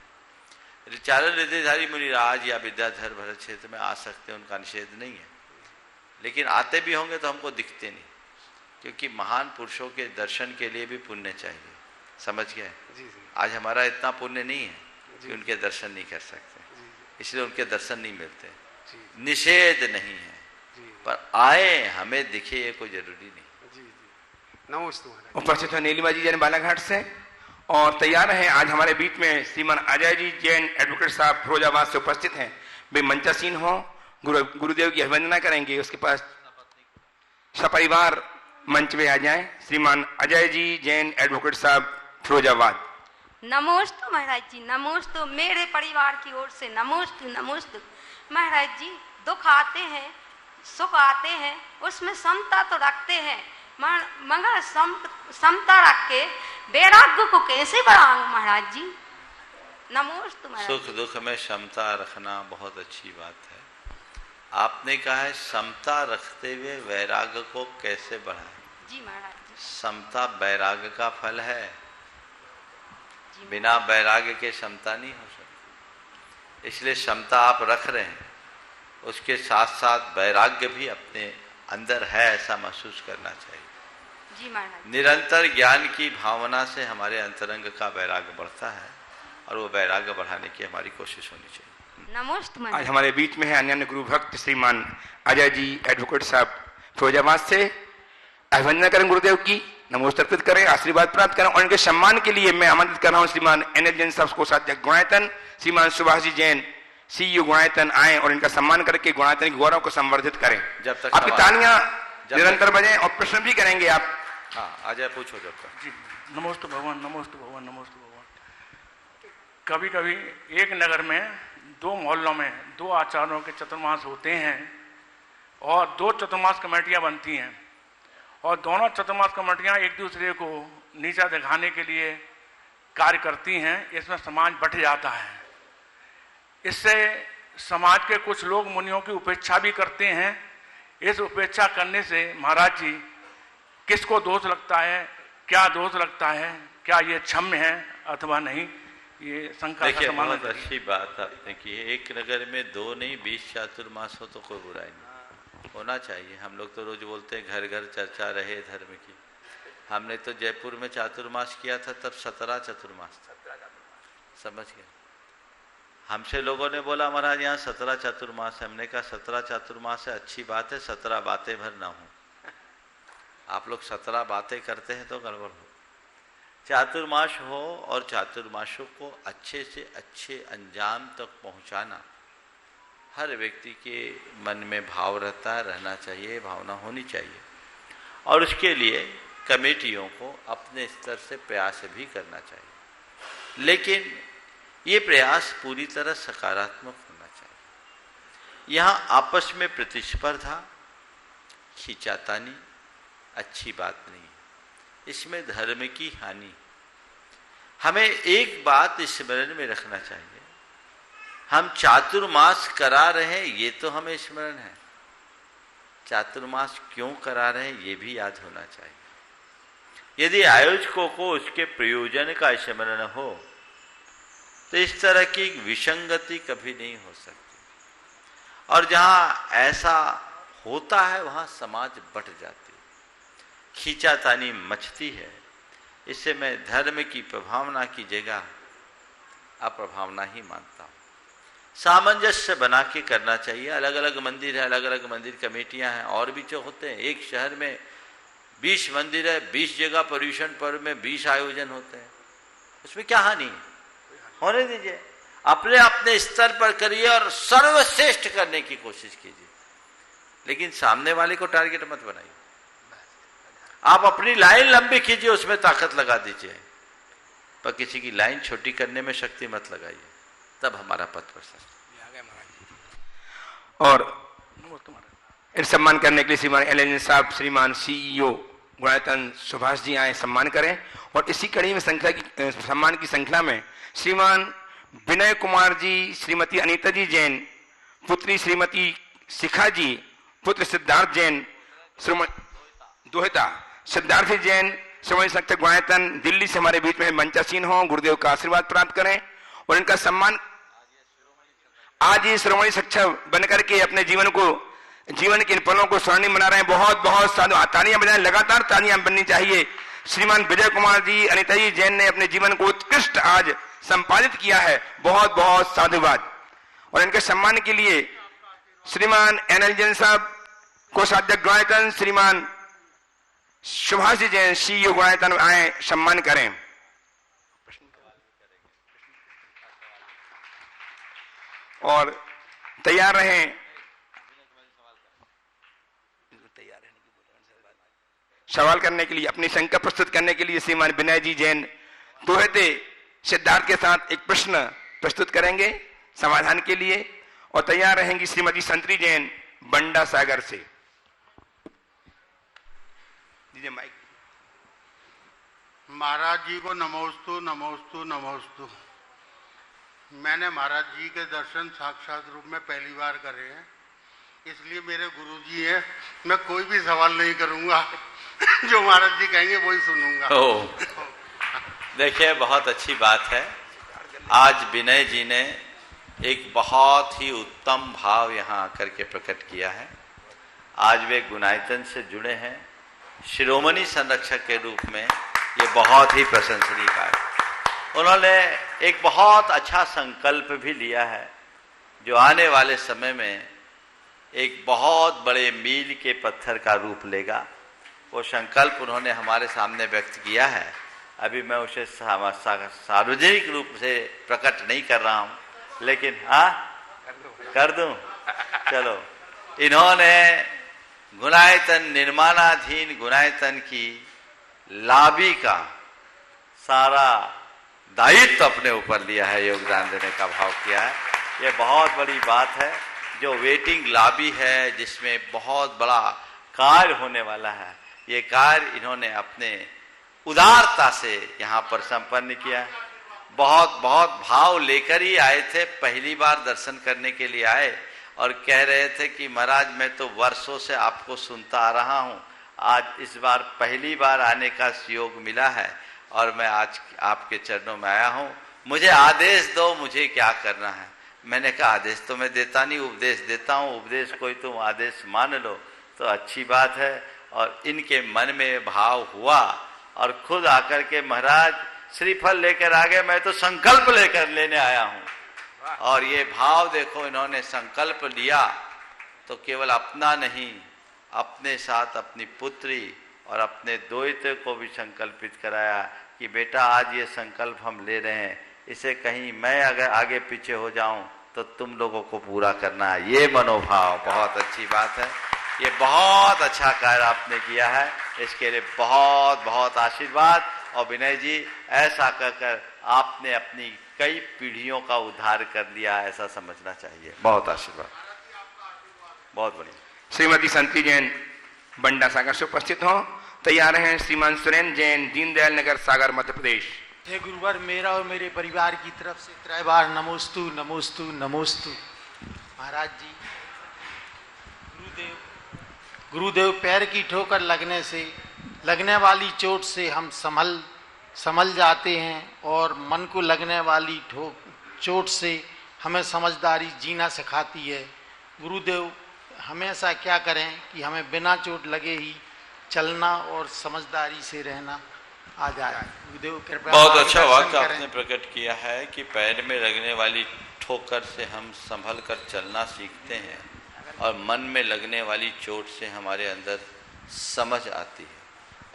चारण रिद्धिधारी मुनिराज या विद्याधर भरत क्षेत्र में आ सकते हैं, उनका निषेध नहीं है, लेकिन आते भी होंगे तो हमको दिखते नहीं, क्योंकि महान पुरुषों के दर्शन के लिए भी पुण्य चाहिए। समझ गए? आज हमारा इतना पुण्य नहीं है कि उनके दर्शन नहीं कर सकते, इसलिए उनके दर्शन नहीं मिलते। निषेध नहीं है, पर आए हमें दिखे ये कोई जरूरी नहीं। नमस्ते। उपस्थित है नीलिमा जी जैन बालाघाट से, और तैयार हैं आज हमारे बीच में श्रीमान अजय जी जैन एडवोकेट साहब फिरोजाबाद से उपस्थित हैं। वे मंचासीन हो, गुरुदेव की अभिवंदना करेंगे। उसके पास सपरिवार मंच पे आ जाएं। श्रीमान अजय जी जैन एडवोकेट साहब फिरोजाबाद। नमोस्तु महाराज जी, नमोस्तु। मेरे परिवार की ओर से नमोस्तु नमोस्तु। महाराज जी, दुख आते हैं, सुख आते हैं, उसमें समता तो रखते हैं, मगर समता रख के वैराग्य को कैसे बढ़ाऊं महाराज जी? नमोस्तु महाराज। सुख दुख में समता रखना बहुत अच्छी बात है। आपने कहा है समता रखते हुए वैराग्य को कैसे बढ़ाएं? जी महाराज जी। समता वैराग्य का फल है, बिना वैराग्य के समता नहीं हो सकती। इसलिए समता आप रख रहे हैं, उसके साथ साथ वैराग्य भी अपने अंदर है, ऐसा महसूस करना चाहिए। जी महाराज। निरंतर ज्ञान की भावना से हमारे अंतरंग का वैराग्य बढ़ता है, और वो वैराग्य बढ़ाने की हमारी कोशिश होनी चाहिए। नमोस्तु आज महाराज। हमारे बीच में है अन्य गुरु भक्त श्रीमान अजय जी एडवोकेट साहब फिरोजाबाद से। अभिवंदना करें गुरुदेव की, नमोस्तु अर्पित करें, आशीर्वाद प्राप्त करें। और उनके सम्मान के लिए मैं आमंत्रित कर रहा हूं श्रीमान एनएल जैन साहब, कोषाध्यक्ष गुणायतन, श्रीमान सुभाष जी जैन सीईओ गुणायतन आए और इनका सम्मान करके गुणायतन के गौरव को संवर्धित करें। जब तक आपकी तालियां निरंतर बजें और प्रश्न भी करेंगे आप। हाँ, अजय पूछो जब तक। जी, नमोस्तु भगवान, नमोस्तु भगवान, नमोस्तु भगवान। कभी कभी एक नगर में 2 मोहल्लों में 2 आचार्यों के चतुर्मास होते हैं और 2 चतुर्मास कमेटियां बनती हैं और दोनों चतुर्मास कमेटियां एक दूसरे को नीचा दिखाने के लिए कार्य करती हैं। इसमें समाज बंट जाता है। इससे समाज के कुछ लोग मुनियों की उपेक्षा भी करते हैं। इस उपेक्षा करने से महाराज जी किसको दोष लगता है, क्या दोष लगता है, क्या ये क्षम्य है अथवा नहीं, ये शंका देखिए, का बहुत अच्छी बात आपने की है। एक नगर में 2 नहीं 20 चातुर्मास हो तो कोई बुराई नहीं, होना चाहिए। हम लोग तो रोज बोलते हैं घर घर चर्चा रहे धर्म की। हमने तो जयपुर में चातुर्मास किया था, तब 17 चतुर्मास था, समझ गए। हमसे लोगों ने बोला महाराज यहाँ 17 चातुर्मास है। हमने कहा 17 चातुर्मास है, अच्छी बात है, 17 बातें भर ना हो। आप लोग 17 बातें करते हैं तो गड़बड़ हो। चातुर्मास हो और चातुर्मासों को अच्छे से अच्छे अंजाम तक पहुंचाना हर व्यक्ति के मन में भाव रहता है, रहना चाहिए, भावना होनी चाहिए। और उसके लिए कमेटियों को अपने स्तर से प्रयास भी करना चाहिए, लेकिन ये प्रयास पूरी तरह सकारात्मक होना चाहिए। यहाँ आपस में प्रतिस्पर्धा, खींचातानी अच्छी बात नहीं है। इसमें धर्म की हानि। हमें एक बात स्मरण में रखना चाहिए, हम चातुर्मास करा रहे हैं ये तो हमें स्मरण है, चातुर्मास क्यों करा रहे हैं ये भी याद होना चाहिए। यदि आयोजकों को उसके प्रयोजन का स्मरण हो तो इस तरह की विसंगति कभी नहीं हो सकती। और जहां ऐसा होता है वहां समाज बंट जाती है, खींचातानी मचती है। इससे मैं धर्म की प्रभावना की जगह अप्रभावना ही मानता हूं। सामंजस्य बना के करना चाहिए। अलग अलग मंदिर है, अलग अलग मंदिर कमेटियां हैं, और भी जो होते हैं। एक शहर में 20 मंदिर है, 20 जगह पर्यूषण पर्व में 20 आयोजन होते हैं, उसमें क्या हानि है? होने दीजिए, अपने अपने स्तर पर करिए और सर्वश्रेष्ठ करने की कोशिश कीजिए, लेकिन सामने वाले को टारगेट मत बनाइए। आप अपनी लाइन लंबी कीजिए, उसमें ताकत लगा दीजिए, पर किसी की लाइन छोटी करने में शक्ति मत लगाइए, तब हमारा पथ पर सकता। और इस सम्मान करने के लिए श्रीमान एल साहब, श्रीमान सीईओ गुणायतन सुभाष जी आए, सम्मान करें। और इसी कड़ी में सम्मान की श्रृंखला में श्रीमान विनय कुमार जी, श्रीमती अनीता जी जैन, पुत्री श्रीमती शिखा जी, पुत्र सिद्धार्थ जैन, दोहिता सिद्धार्थ जैन, श्रीमती सख्त गुणायतन दिल्ली से हमारे बीच में मंचासीन हो। गुरुदेव का आशीर्वाद प्राप्त करें और इनका सम्मान आज ही श्रोमणी शिक्षक बनकर के अपने जीवन के इन पलों को स्वर्णिम बना रहे हैं। बहुत बहुत साधु, तालियां बजाएं, लगातार तालियां बननी चाहिए। श्रीमान विजय कुमार जी, अनीता जी जैन ने अपने जीवन को उत्कृष्ट आज संपादित किया है, बहुत बहुत साधुवाद। और इनके सम्मान के लिए श्रीमान एनएल जैन साहब, कोषाध्यक्ष गुणायतन, श्रीमान सुभाष जी जैन सीईओ गुणायतन आए, सम्मान करें। और तैयार रहें, सवाल करने के लिए, अपनी शंका प्रस्तुत करने के लिए श्रीमान विनय जी जैन दोहते सिद्धार्थ के साथ एक प्रश्न प्रस्तुत करेंगे समाधान के लिए। और तैयार रहेंगी श्रीमती संतरी जैन बंडा सागर से। दीजिए माइक। महाराज जी को नमोस्तु नमोस्तु नमोस्तु। मैंने महाराज जी के दर्शन साक्षात रूप में पहली बार करे हैं, इसलिए मेरे गुरु जी हैं, मैं कोई भी सवाल नहीं करूंगा, जो महाराज जी कहेंगे वही सुनूंगा। देखिए, बहुत अच्छी बात है। आज विनय जी ने एक बहुत ही उत्तम भाव यहाँ आकर के प्रकट किया है। आज वे गुणायतन से जुड़े हैं, शिरोमणि संरक्षक के रूप में, ये बहुत ही प्रशंसनीय कार्य। उन्होंने एक बहुत अच्छा संकल्प भी लिया है जो आने वाले समय में एक बहुत बड़े मील के पत्थर का रूप लेगा। वो संकल्प उन्होंने हमारे सामने व्यक्त किया है। अभी मैं उसे सार्वजनिक रूप से प्रकट नहीं कर रहा हूँ, लेकिन कर दूं। चलो, इन्होंने गुणायतन, निर्माणाधीन गुणायतन की लाबी का सारा दायित्व अपने ऊपर लिया है, योगदान देने का भाव किया है। ये बहुत बड़ी बात है। जो वेटिंग लाबी है, जिसमें बहुत बड़ा कार्य होने वाला है, ये कार्य इन्होंने अपने उदारता से यहाँ पर संपन्न किया। बहुत बहुत भाव लेकर ही आए थे। पहली बार दर्शन करने के लिए आए और कह रहे थे कि महाराज मैं तो वर्षों से आपको सुनता आ रहा हूँ, आज इस बार पहली बार आने का योग मिला है और मैं आज आपके चरणों में आया हूँ, मुझे आदेश दो, मुझे क्या करना है। मैंने कहा आदेश तो मैं देता नहीं, उपदेश देता हूँ। उपदेश कोई तुम आदेश मान लो तो अच्छी बात है। और इनके मन में भाव हुआ और खुद आकर के महाराज श्रीफल लेकर आ गए, मैं तो संकल्प लेकर लेने आया हूँ। और ये भाव देखो, इन्होंने संकल्प लिया तो केवल अपना नहीं, अपने साथ अपनी पुत्री और अपने दोहिते को भी संकल्पित कराया कि बेटा आज ये संकल्प हम ले रहे हैं, इसे कहीं मैं अगर आगे पीछे हो जाऊं तो तुम लोगों को पूरा करना है। ये मनोभाव बहुत अच्छी बात है। ये बहुत अच्छा कार्य आपने किया है, इसके लिए बहुत बहुत आशीर्वाद। और विनय जी, ऐसा कहकर आपने अपनी कई पीढ़ियों का उद्धार कर लिया, ऐसा समझना चाहिए। बहुत आशीर्वाद, बहुत बढ़िया। श्रीमती संती जैन बंडा सागर से उपस्थित हो। तैयार हैं श्रीमान सुरेंद्र जैन, दीनदयाल नगर, सागर, मध्य प्रदेश। हे गुरुवर, मेरा और मेरे परिवार की तरफ से त्रय बार नमोस्तु नमोस्तु नमोस्तु। महाराज जी, गुरुदेव पैर की ठोकर लगने वाली चोट से हम संभल जाते हैं और मन को लगने वाली चोट से हमें समझदारी जीना सिखाती है। गुरुदेव, हमेशा क्या करें कि हमें बिना चोट लगे ही चलना और समझदारी से रहना आ जाए। गुरुदेव कृपया। बहुत अच्छा वाक्य आपने प्रकट किया है कि पैर में लगने वाली ठोकर से हम संभल कर चलना सीखते हैं और मन में लगने वाली चोट से हमारे अंदर समझ आती है।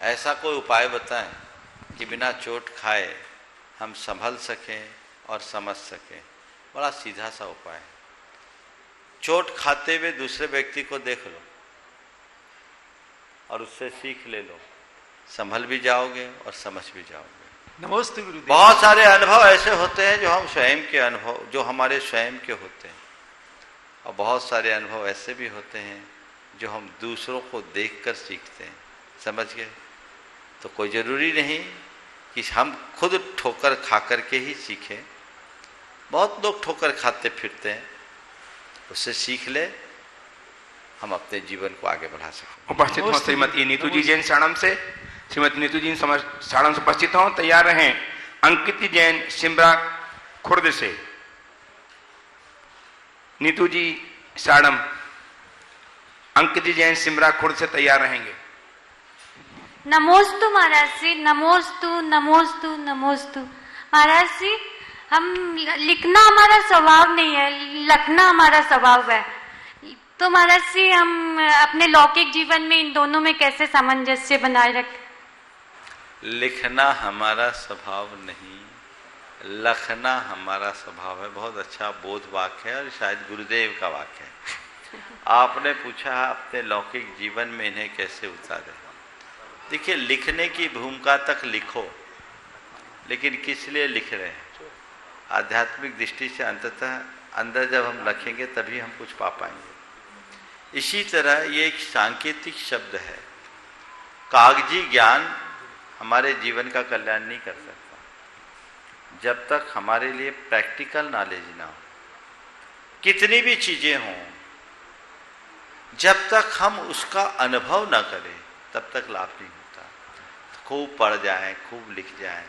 ऐसा कोई उपाय बताएं कि बिना चोट खाए हम संभल सकें और समझ सकें। बड़ा सीधा सा उपाय है। चोट खाते हुए दूसरे व्यक्ति को देख लो और उससे सीख ले लो, संभल भी जाओगे और समझ भी जाओगे। नमस्ते गुरुदेव। बहुत सारे अनुभव ऐसे होते हैं जो हम स्वयं के अनुभव, जो हमारे स्वयं के होते हैं, और बहुत सारे अनुभव ऐसे भी होते हैं जो हम दूसरों को देखकर सीखते हैं। समझ गए? तो कोई जरूरी नहीं कि हम खुद ठोकर खा करके ही सीखें। बहुत लोग ठोकर खाते फिरते हैं, उससे सीख ले, हम अपने जीवन को आगे बढ़ा सकें। उपस्थित हो श्रीमती नीतू जी जैन साड़म से। श्रीमती नीतू जी साड़म से उपस्थित हो। तैयार रहें अंकित जैन सिमरा खुर्द से। नीतू जी साड़म, अंकित जैन सिमरा खुर्द से तैयार रहेंगे। नमोस्तु महाराज जी, नमोस्तु नमोस्तु नमोस्तु। महाराज जी, हम लिखना हमारा स्वभाव नहीं है, लिखना हमारा स्वभाव है। तो महाराज जी, हम अपने लौकिक जीवन में इन दोनों में कैसे सामंजस्य बनाए रखें? लिखना हमारा स्वभाव नहीं, लखना हमारा स्वभाव है। बहुत अच्छा बोध वाक्य है और शायद गुरुदेव का वाक्य है। आपने पूछा अपने लौकिक जीवन में इन्हें कैसे उतारे। देखिए, लिखने की भूमिका तक लिखो, लेकिन किस लिए लिख रहे हैं? आध्यात्मिक दृष्टि से अंततः अंदर जब हम रखेंगे तभी हम कुछ पा पाएंगे। इसी तरह ये एक सांकेतिक शब्द है। कागजी ज्ञान हमारे जीवन का कल्याण नहीं कर सकता जब तक हमारे लिए प्रैक्टिकल नॉलेज ना हो। कितनी भी चीजें हों, जब तक हम उसका अनुभव ना करें तब तक लाभ नहीं होता। खूब पढ़ जाएं, खूब लिख जाएं,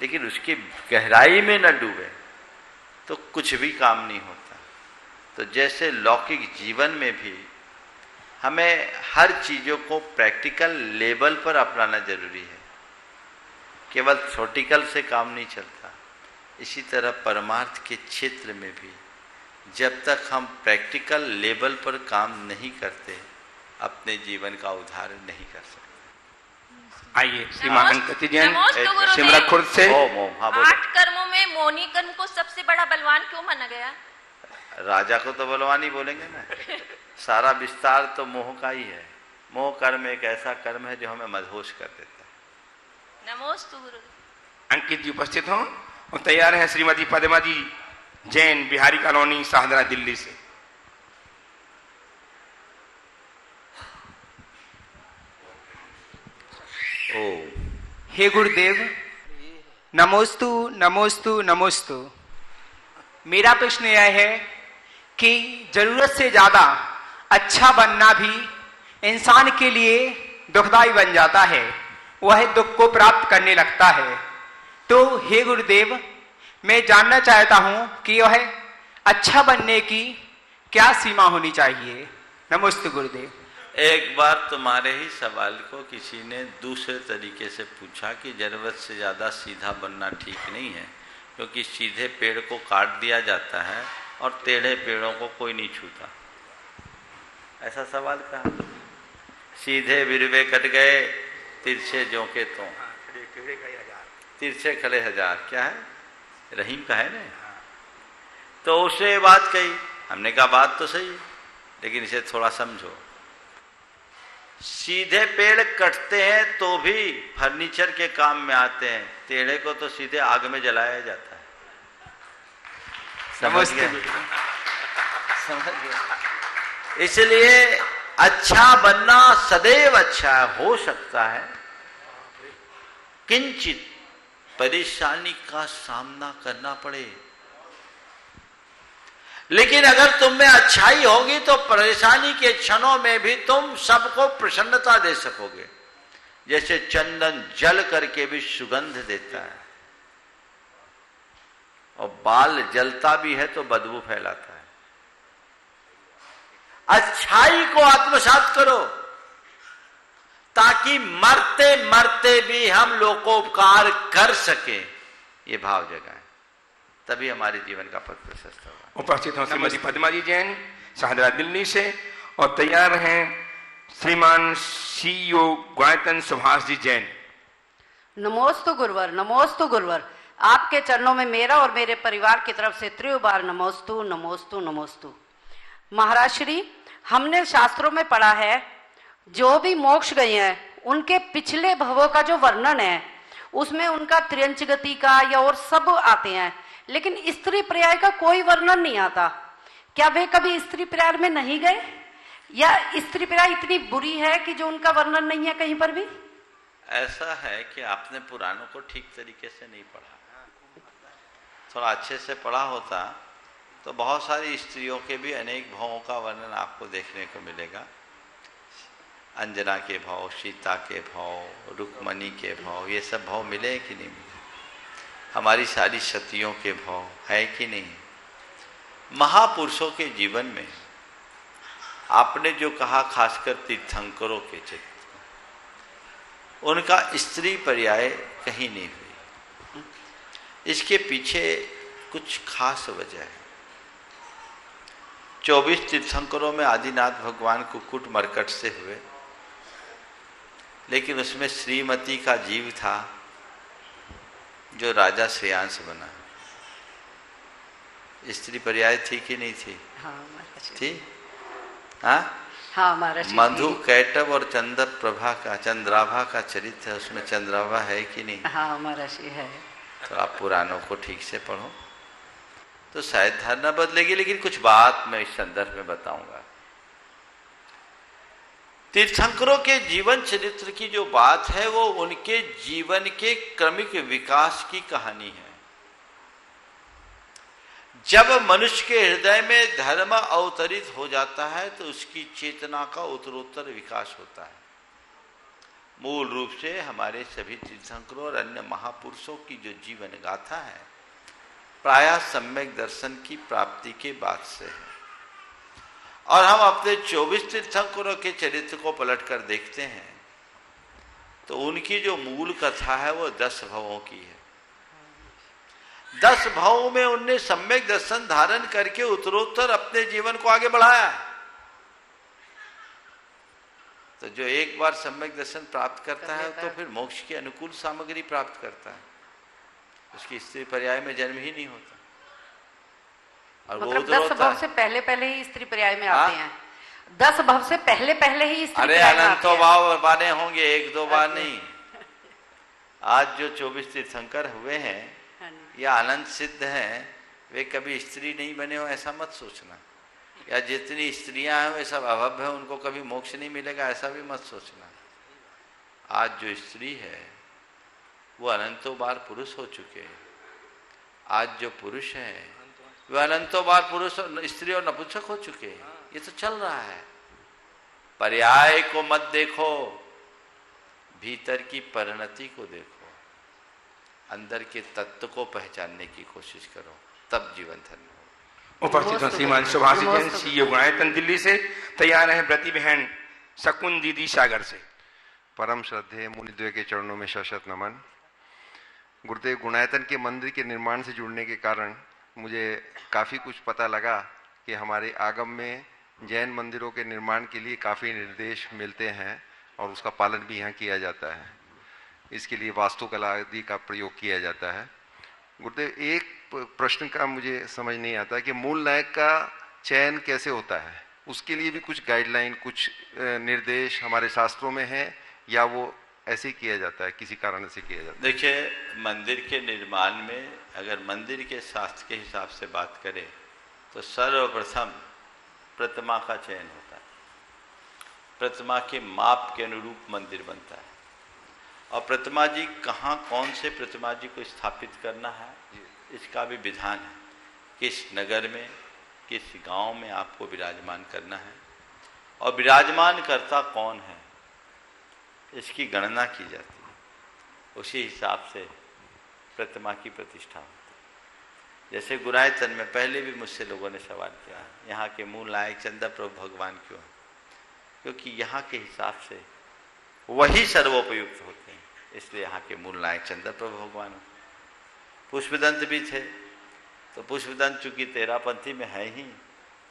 लेकिन उसकी गहराई में न डूबे तो कुछ भी काम नहीं होता। तो जैसे लौकिक जीवन में भी हमें हर चीज़ों को प्रैक्टिकल लेवल पर अपनाना जरूरी है, केवल थ्योरेटिकल से काम नहीं चलता। इसी तरह परमार्थ के क्षेत्र में भी जब तक हम प्रैक्टिकल लेवल पर काम नहीं करते अपने जीवन का उद्धार नहीं कर सकते। आइए श्रीमान अंकित जैन नमस्ते गुरुदेव। सिमरन खुर्द से। हाँ, बोलो। 8 कर्मों में मौनी कर्म को सबसे बड़ा बलवान क्यों माना गया? राजा को तो बलवान ही बोलेंगे ना। सारा विस्तार तो मोह का ही है। मोह कर्म एक ऐसा कर्म है जो हमें मदहोश कर देता है। नमोस्तु गुरुदेव। अंकित जी उपस्थित हों और तैयार हैं श्रीमती पद्मा जी जैन, बिहारी कॉलोनी, शाहदरा, दिल्ली से। हे गुरुदेव, नमोस्तु नमोस्तु नमोस्तु। मेरा प्रश्न यह है कि जरूरत से ज्यादा अच्छा बनना भी इंसान के लिए दुखदाई बन जाता है, वह दुख को प्राप्त करने लगता है। तो हे गुरुदेव, मैं जानना चाहता हूं कि वह अच्छा बनने की क्या सीमा होनी चाहिए। नमस्ते गुरुदेव। एक बार तुम्हारे ही सवाल को किसी ने दूसरे तरीके से पूछा कि जरूरत से ज़्यादा सीधा बनना ठीक नहीं है, क्योंकि सीधे पेड़ को काट दिया जाता है और टेढ़े पेड़ों को कोई नहीं छूता। ऐसा सवाल कहा। सीधे बिरवे कट गए, तिरछे जोंके तो तिरछे खड़े हजार। क्या है? रहीम का है ना। तो उसने ये बात कही, हमने कहा बात तो सही है, लेकिन इसे थोड़ा समझो। सीधे पेड़ कटते हैं तो भी फर्नीचर के काम में आते हैं, टेढ़े को तो सीधे आग में जलाया जाता है। समझ गए? समझ गए? इसलिए अच्छा बनना सदैव अच्छा हो सकता है, किंचित परेशानी का सामना करना पड़े, लेकिन अगर तुम में अच्छाई होगी तो परेशानी के क्षणों में भी तुम सबको प्रसन्नता दे सकोगे। जैसे चंदन जल करके भी सुगंध देता है, और बाल जलता भी है तो बदबू फैलाता है। अच्छाई को आत्मसात करो ताकि मरते मरते भी हम लोकोपकार कर सके, ये भाव जगाए, तभी हमारे जीवन का पथ प्रशस्त होगा। उपस्थित हों श्रीमती पद्मा जी जैन, शाहदरा, दिल्ली से, और तैयार हैं श्रीमान CEO गायतन सुभाष जी जैन। नमोस्तु गुरुवर, नमोस्तु गुरुवर। आपके चरणों में मेरा और मेरे परिवार की तरफ से त्रियो बार नमोस्तु नमोस्तु नमोस्तु। महाराज श्री, हमने शास्त्रों में पढ़ा है जो भी मोक्ष गए हैं उनके पिछले भवों का जो वर्णन है उसमें उनका त्रियंच गति का या और सब आते हैं, लेकिन स्त्री पर्याय का कोई वर्णन नहीं आता। क्या वे कभी स्त्री पर्याय में नहीं गए, या स्त्री पर्याय इतनी बुरी है कि जो उनका वर्णन नहीं है कहीं पर भी? ऐसा है कि आपने पुराणों को ठीक तरीके से नहीं पढ़ा। थोड़ा अच्छे से पढ़ा होता तो बहुत सारी स्त्रियों के भी अनेक भावों का वर्णन आपको देखने को मिलेगा। अंजना के भाव, सीता के भाव, रुक्मणी के भाव, ये सब भाव मिले कि नहीं मिले? हमारी सारी सतियों के भाव है कि नहीं? महापुरुषों के जीवन में आपने जो कहा, खासकर तीर्थंकरों के चित्र, उनका स्त्री पर्याय कहीं नहीं हुई। इसके पीछे कुछ खास वजह है। 24 तीर्थंकरों में आदिनाथ भगवान कुक्कुट मरकट से हुए, लेकिन उसमें श्रीमती का जीव था जो राजा श्रेयांश बना। स्त्री पर्याय थी कि नहीं थी? थी। हाँ, मधु, कैटव और चंद्राभा का चरित्र है, उसमें चंद्राभा है कि नहीं? हाँ, महर्षि है। तो आप पुराणों को ठीक से पढ़ो तो शायद धारणा बदलेगी, लेकिन कुछ बात मैं इस संदर्भ में बताऊंगा। तीर्थंकरों के जीवन चरित्र की जो बात है वो उनके जीवन के क्रमिक विकास की कहानी है। जब मनुष्य के हृदय में धर्म अवतरित हो जाता है तो उसकी चेतना का उत्तरोत्तर विकास होता है। मूल रूप से हमारे सभी तीर्थंकरों और अन्य महापुरुषों की जो जीवन गाथा है प्रायः सम्यक दर्शन की प्राप्ति के बाद से है। और हम अपने 24 तीर्थंकरों के चरित्र को पलटकर देखते हैं तो उनकी जो मूल कथा है वो 10 भवों की है। 10 भावों में उनने सम्यक दर्शन धारण करके उत्तरोत्तर अपने जीवन को आगे बढ़ाया है। तो जो एक बार सम्यक दर्शन प्राप्त करता है तो फिर मोक्ष की अनुकूल सामग्री प्राप्त करता है, उसकी स्त्री पर्याय में जन्म ही नहीं होता। और मतलब 10 भव से पहले पहले ही स्त्री पर्याय में आते हैं। 10 भव से पहले पहले ही स्त्री अरे अनंतो भाव बाने होंगे, 1-2 बार नहीं। आज जो 24 तीर्थंकर हुए हैं या अनंत सिद्ध हैं, वे कभी स्त्री नहीं बने हो ऐसा मत सोचना, या जितनी स्त्रियां हैं वे सब अभव है, उनको कभी मोक्ष नहीं मिलेगा ऐसा भी मत सोचना। आज जो स्त्री है वो अनंतों बार पुरुष हो चुके हैं। आज जो पुरुष है वे अनंतों बार पुरुष स्त्री और नपुंसक हो चुके हैं। ये तो चल रहा है। पर्याय को मत देखो, भीतर की परिणति को देखो, अंदर के तत्व को पहचानने की कोशिश करो, तब जीवन धन्य हो। उपस्थित श्रीमान सुभाषी जैन सीईओ गुणायतन दिल्ली से। तैयार है व्रती बहन शकुन दीदी सागर से। परम श्रद्धेय मुनिद्वय के चरणों में शत नमन। गुरुदेव, गुणायतन के मंदिर के निर्माण से जुड़ने के कारण मुझे काफ़ी कुछ पता लगा कि हमारे आगम में जैन मंदिरों के निर्माण के लिए काफ़ी निर्देश मिलते हैं और उसका पालन भी यहाँ किया जाता है। इसके लिए वास्तुकला आदि का प्रयोग किया जाता है। गुरुदेव, एक प्रश्न का मुझे समझ नहीं आता कि मूल नायक का चयन कैसे होता है? उसके लिए भी कुछ गाइडलाइन, कुछ निर्देश हमारे शास्त्रों में है या वो ऐसे किया जाता है, किसी कारण से किया जाता है? देखिए, मंदिर के निर्माण में अगर मंदिर के शास्त्र के हिसाब से बात करें तो सर्वप्रथम प्रतिमा का चयन होता है। प्रतिमा के माप के अनुरूप मंदिर बनता है और प्रतिमा जी कहाँ कौन से प्रतिमा जी को स्थापित करना है इसका भी विधान है। किस नगर में, किस गांव में आपको विराजमान करना है और विराजमान करता कौन है इसकी गणना की जाती है। उसी हिसाब से प्रतिमा की प्रतिष्ठा होती है। जैसे गुणायतन में पहले भी मुझसे लोगों ने सवाल किया, यहाँ के मूल नायक चंद्र प्रभु भगवान क्यों हैं? क्योंकि यहाँ के हिसाब से वही सर्वोपयुक्त होते हैं, इसलिए यहाँ के मूल नायक चंद्र प्रभु भगवान हो। पुष्पदंत भी थे, तो पुष्पदंत चूंकि तेरापंथी में है ही,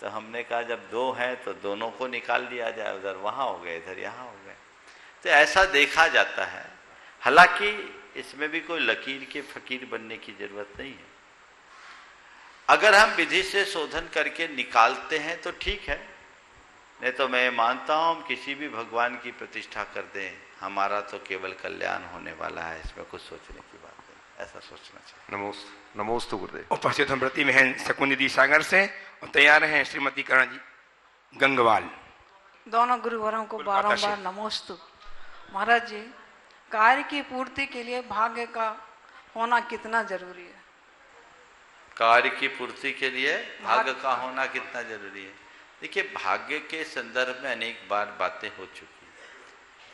तो हमने कहा जब 2 हैं तो दोनों को निकाल दिया जाए, उधर वहाँ हो गए, इधर यहाँ हो गए। तो ऐसा देखा जाता है। हालांकि इसमें भी कोई लकीर के फकीर बनने की जरूरत नहीं है। अगर हम विधि से शोधन करके निकालते हैं तो ठीक है, नहीं तो मैं मानता हूं हम किसी भी भगवान की प्रतिष्ठा कर दें, हमारा तो केवल कल्याण होने वाला है, इसमें कुछ सोचने की बात नहीं, ऐसा सोचना चाहिए। नमोस्तु गुरुदेव। उपस्थित हम व्रती बहन शकुन दीदी सागर से और तैयार हैं श्रीमती करण जी गंगवाल। दोनों गुरुवरों को बारंबार नमोस्तु। महाराज जी, कार्य की पूर्ति के लिए भाग्य का होना कितना जरूरी है? कार्य की पूर्ति के लिए भाग्य का होना कितना जरूरी है? देखिए, भाग्य के संदर्भ में अनेक बार बातें हो चुकी हैं।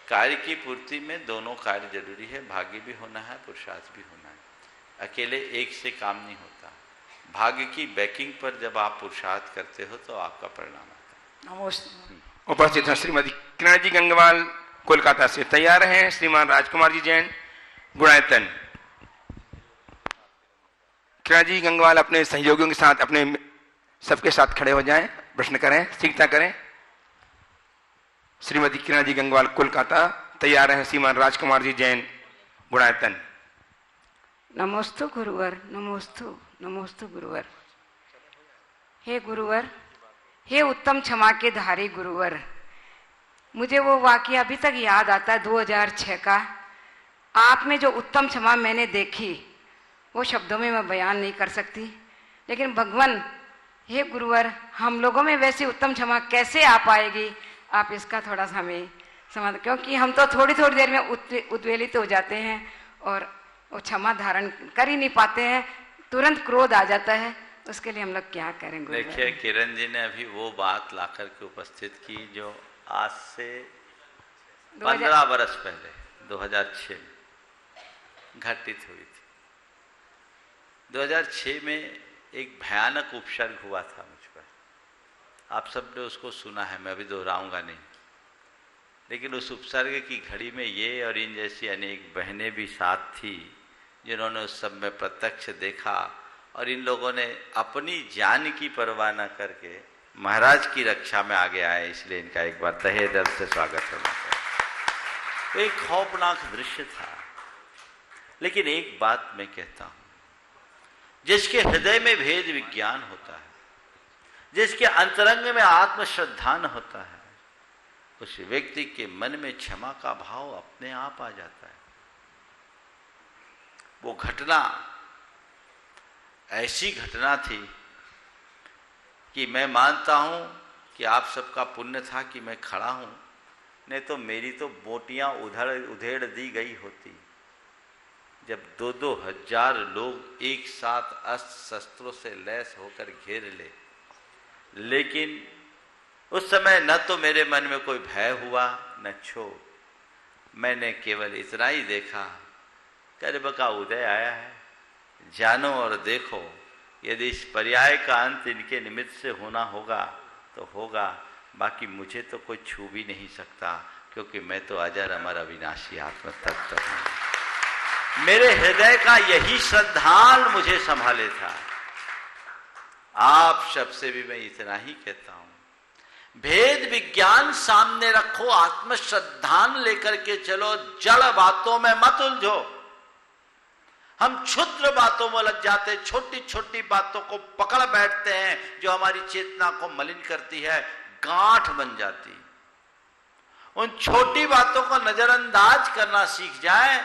कार्य की पूर्ति में दोनों कार्य जरूरी है, भाग्य भी होना है, पुरुषार्थ भी होना है। अकेले एक से काम नहीं होता। भाग्य की बैकिंग पर जब आप पुरुषार्थ करते हो तो आपका परिणाम आता है। उपस्थित हैं श्रीमती किरण जी गंगवाल कोलकाता से। तैयार हैं श्रीमान राजकुमार जी जैन गुणायतन। किरण जी गंगवाल अपने सहयोगियों के साथ, अपने सबके साथ खड़े हो जाएं, प्रश्न करें, सीखता करें। श्रीमती किरण जी गंगवाल कोलकाता। तैयार हैं श्रीमान राजकुमार जी जैन गुणायतन। नमोस्तु गुरुवर, नमोस्तु नमोस्तु गुरुवर। हे गुरुवर, हे उत्तम क्षमा के धारी गुरुवर, मुझे वो वाकया अभी तक याद आता है 2006 का। आप में जो उत्तम क्षमा मैंने देखी वो शब्दों में मैं बयान नहीं कर सकती, लेकिन भगवान, हे गुरुवर, हम लोगों में वैसी उत्तम क्षमा कैसे आ पाएगी, आप इसका थोड़ा सा हमें समझ, क्योंकि हम तो थोड़ी थोड़ी देर में उद्वेलित हो जाते हैं और वो क्षमा धारण कर ही नहीं पाते हैं, तुरंत क्रोध आ जाता है। उसके लिए हम लोग क्या करें गुरुवर? देखिए, किरण जी ने अभी वो बात लाकर के उपस्थित की जो आज से 15 वर्ष पहले 2006 में घटित हुई थी। 2006 में एक भयानक उपसर्ग हुआ था मुझ पर। आप सब ने उसको सुना है, मैं अभी दोहराऊंगा नहीं। लेकिन उस उपसर्ग की घड़ी में ये और इन जैसी अनेक बहनें भी साथ थी जिन्होंने उस सब में प्रत्यक्ष देखा और इन लोगों ने अपनी जान की परवाह न करके महाराज की रक्षा में आगे आए, इसलिए इनका एक बार तहे दिल से स्वागत होना चाहिए। तो एक खौफनाक दृश्य था, लेकिन एक बात मैं कहता हूं, जिसके हृदय में भेद विज्ञान होता है, जिसके अंतरंग में आत्मश्रद्धान होता है, उस व्यक्ति के मन में क्षमा का भाव अपने आप आ जाता है। वो घटना ऐसी घटना थी कि मैं मानता हूं कि आप सबका पुण्य था कि मैं खड़ा हूं, नहीं तो मेरी तो बोटियां उधेड़ दी गई होती। जब 2-2 हजार लोग एक साथ अस्त्र शस्त्रों से लैस होकर घेर ले, लेकिन उस समय न तो मेरे मन में कोई भय हुआ न क्षोभ, मैंने केवल इतना ही देखा, कर्म का उदय आया है, जानो और देखो, यदि इस पर्याय का अंत इनके निमित्त से होना होगा तो होगा, बाकी मुझे तो कोई छू भी नहीं सकता, क्योंकि मैं तो अजर अमर अविनाशी आत्म तत्व हूं। मेरे हृदय का यही श्रद्धाल मुझे संभाले था। आप सबसे भी मैं इतना ही कहता हूं, भेद विज्ञान सामने रखो, आत्मश्रद्धान लेकर के चलो, जड़ बातों में मत उलझो। हम क्षुद्र बातों में लग जाते, छोटी छोटी बातों को पकड़ बैठते हैं जो हमारी चेतना को मलिन करती है, गांठ बन जाती। उन छोटी बातों को नजरअंदाज करना सीख जाए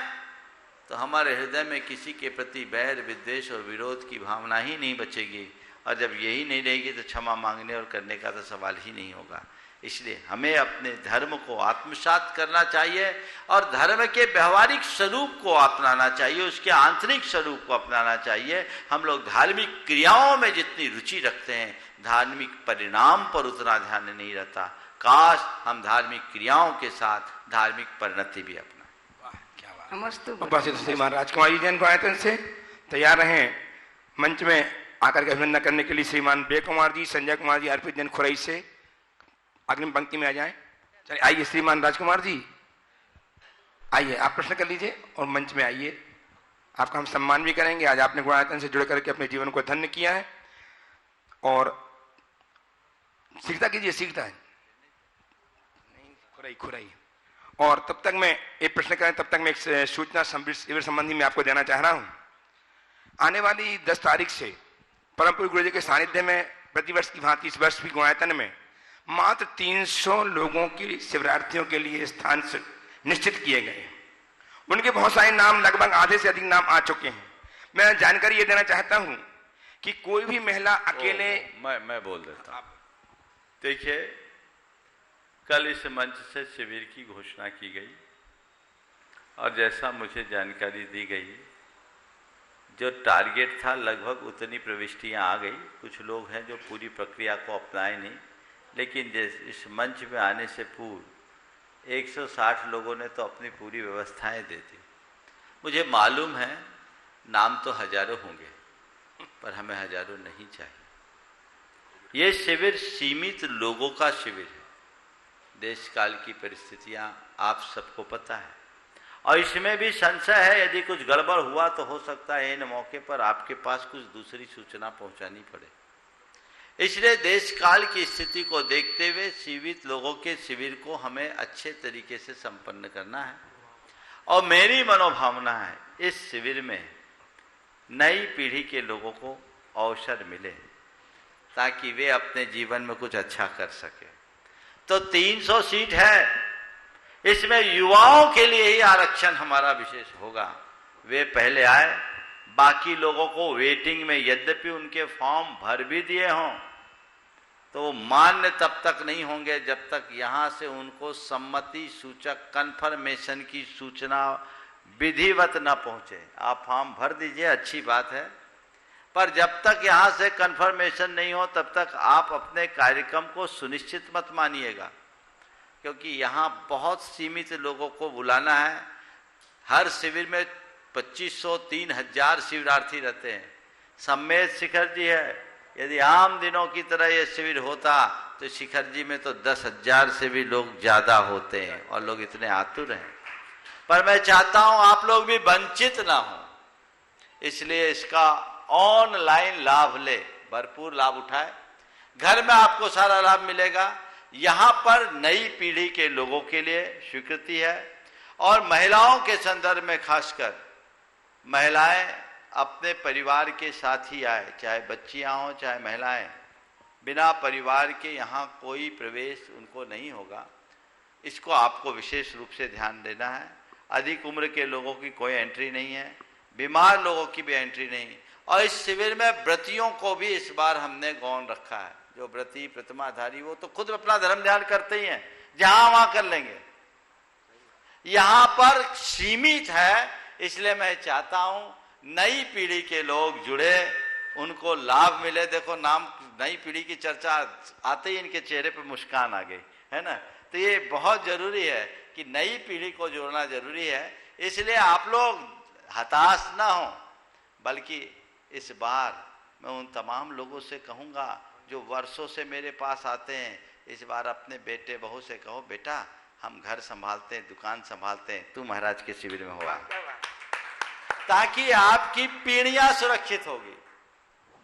तो हमारे हृदय में किसी के प्रति बैर विद्वेष और विरोध की भावना ही नहीं बचेगी, और जब यही नहीं रहेगी तो क्षमा मांगने और करने का तो सवाल ही नहीं होगा। इसलिए हमें अपने धर्म को आत्मसात करना चाहिए और धर्म के व्यवहारिक स्वरूप को अपनाना चाहिए, उसके आंतरिक स्वरूप को अपनाना चाहिए। हम लोग धार्मिक क्रियाओं में जितनी रुचि रखते हैं, धार्मिक परिणाम पर उतना ध्यान नहीं रहता। काश हम धार्मिक क्रियाओं के साथ धार्मिक परिणति भी अपना। उपस्थित श्रीमान राजकुमार जी जैन गुणायतन से तैयार रहें। मंच में आकर के अभिनंदन करने के लिए श्रीमान बे कुमार जी, संजय कुमार जी, अर्पित जैन खुरई से अग्रिम पंक्ति में आ जाएं। चलिए आइए श्रीमान राजकुमार जी, आइए आप प्रश्न कर लीजिए और मंच में आइए, आपका हम सम्मान भी करेंगे। आज आपने गुणायतन से जुड़ करके अपने जीवन को धन्य किया है और सीखता कीजिए, सीखता है नहीं खुराई। और तब तक मैं एक प्रश्न करें, तब तक मैं एक सूचना शिविर संबंधी में आपको देना चाह रहा हूं। आने वाली 10 तारीख से परम पूज्य गुरु जी के सानिध्य में प्रतिवर्ष की भांति इस वर्ष भी गुणायतन में मात्र 300 लोगों की शिवरार्थियों के लिए स्थान निश्चित किए गए। उनके बहुत सारे नाम, लगभग आधे से अधिक नाम आ चुके हैं। मैं जानकारी ये देना चाहता हूं कि कोई भी महिला अकेले मैं बोल देता हूं। देखिए, कल इस मंच से शिविर की घोषणा की गई और जैसा मुझे जानकारी दी गई, जो टारगेट था लगभग उतनी प्रविष्टियां आ गई। कुछ लोग हैं जो पूरी प्रक्रिया को अपनाए नहीं, लेकिन इस मंच में आने से पूर्व 160 लोगों ने तो अपनी पूरी व्यवस्थाएं दे दी। मुझे मालूम है नाम तो हजारों होंगे, पर हमें हजारों नहीं चाहिए। ये शिविर सीमित लोगों का शिविर है। देश काल की परिस्थितियां आप सबको पता है, और इसमें भी संशय है यदि कुछ गड़बड़ हुआ तो हो सकता है इन मौके पर आपके पास कुछ दूसरी सूचना पहुंचानी पड़े। इसलिए देश काल की स्थिति को देखते हुए सीमित लोगों के शिविर को हमें अच्छे तरीके से संपन्न करना है। और मेरी मनोभावना है इस शिविर में नई पीढ़ी के लोगों को अवसर मिले ताकि वे अपने जीवन में कुछ अच्छा कर सके। तो 300 सीट है, इसमें युवाओं के लिए ही आरक्षण हमारा विशेष होगा। वे पहले आए, बाकी लोगों को वेटिंग में, यद्यपि उनके फॉर्म भर भी दिए हों, तो वो मान्य तब तक नहीं होंगे जब तक यहां से उनको सम्मति सूचक कन्फर्मेशन की सूचना विधिवत न पहुंचे। आप फॉर्म भर दीजिए, अच्छी बात है, पर जब तक यहां से कन्फर्मेशन नहीं हो तब तक आप अपने कार्यक्रम को सुनिश्चित मत मानिएगा, क्योंकि यहाँ बहुत सीमित लोगों को बुलाना है। हर शिविर में 2500-3000 शिविरार्थी रहते हैं। सम्मेद शिखर जी है, यदि आम दिनों की तरह ये शिविर होता तो शिखर जी में तो 10,000 से भी लोग ज्यादा होते हैं और लोग इतने आतुर हैं। पर मैं चाहता हूं आप लोग भी वंचित ना हो। इसलिए इसका ऑनलाइन लाभ ले, भरपूर लाभ उठाए। घर में आपको सारा लाभ मिलेगा। यहाँ पर नई पीढ़ी के लोगों के लिए स्वीकृति है और महिलाओं के संदर्भ में खासकर महिलाएं अपने परिवार के साथ ही आए, चाहे बच्चियां हों चाहे महिलाएं, बिना परिवार के यहाँ कोई प्रवेश उनको नहीं होगा। इसको आपको विशेष रूप से ध्यान देना है। अधिक उम्र के लोगों की कोई एंट्री नहीं है, बीमार लोगों की भी एंट्री नहीं। और इस शिविर में व्रतियों को भी इस बार हमने गौण रखा है। जो व्रती प्रतिमाधारी वो तो खुद अपना धर्म ध्यान करते ही हैं, जहां वहां कर लेंगे। यहां पर सीमित है, इसलिए मैं चाहता हूं नई पीढ़ी के लोग जुड़े, उनको लाभ मिले। देखो नाम नई पीढ़ी की चर्चा आते ही इनके चेहरे पर मुस्कान आ गई है ना। तो ये बहुत जरूरी है कि नई पीढ़ी को जोड़ना जरूरी है। इसलिए आप लोग हताश ना हो, बल्कि इस बार मैं उन तमाम लोगों से कहूँगा जो वर्षों से मेरे पास आते हैं, इस बार अपने बेटे बहू से कहो, बेटा हम घर संभालते हैं, दुकान संभालते हैं, तू महाराज के शिविर में हुआ, ताकि आपकी पीढ़ियां सुरक्षित होगी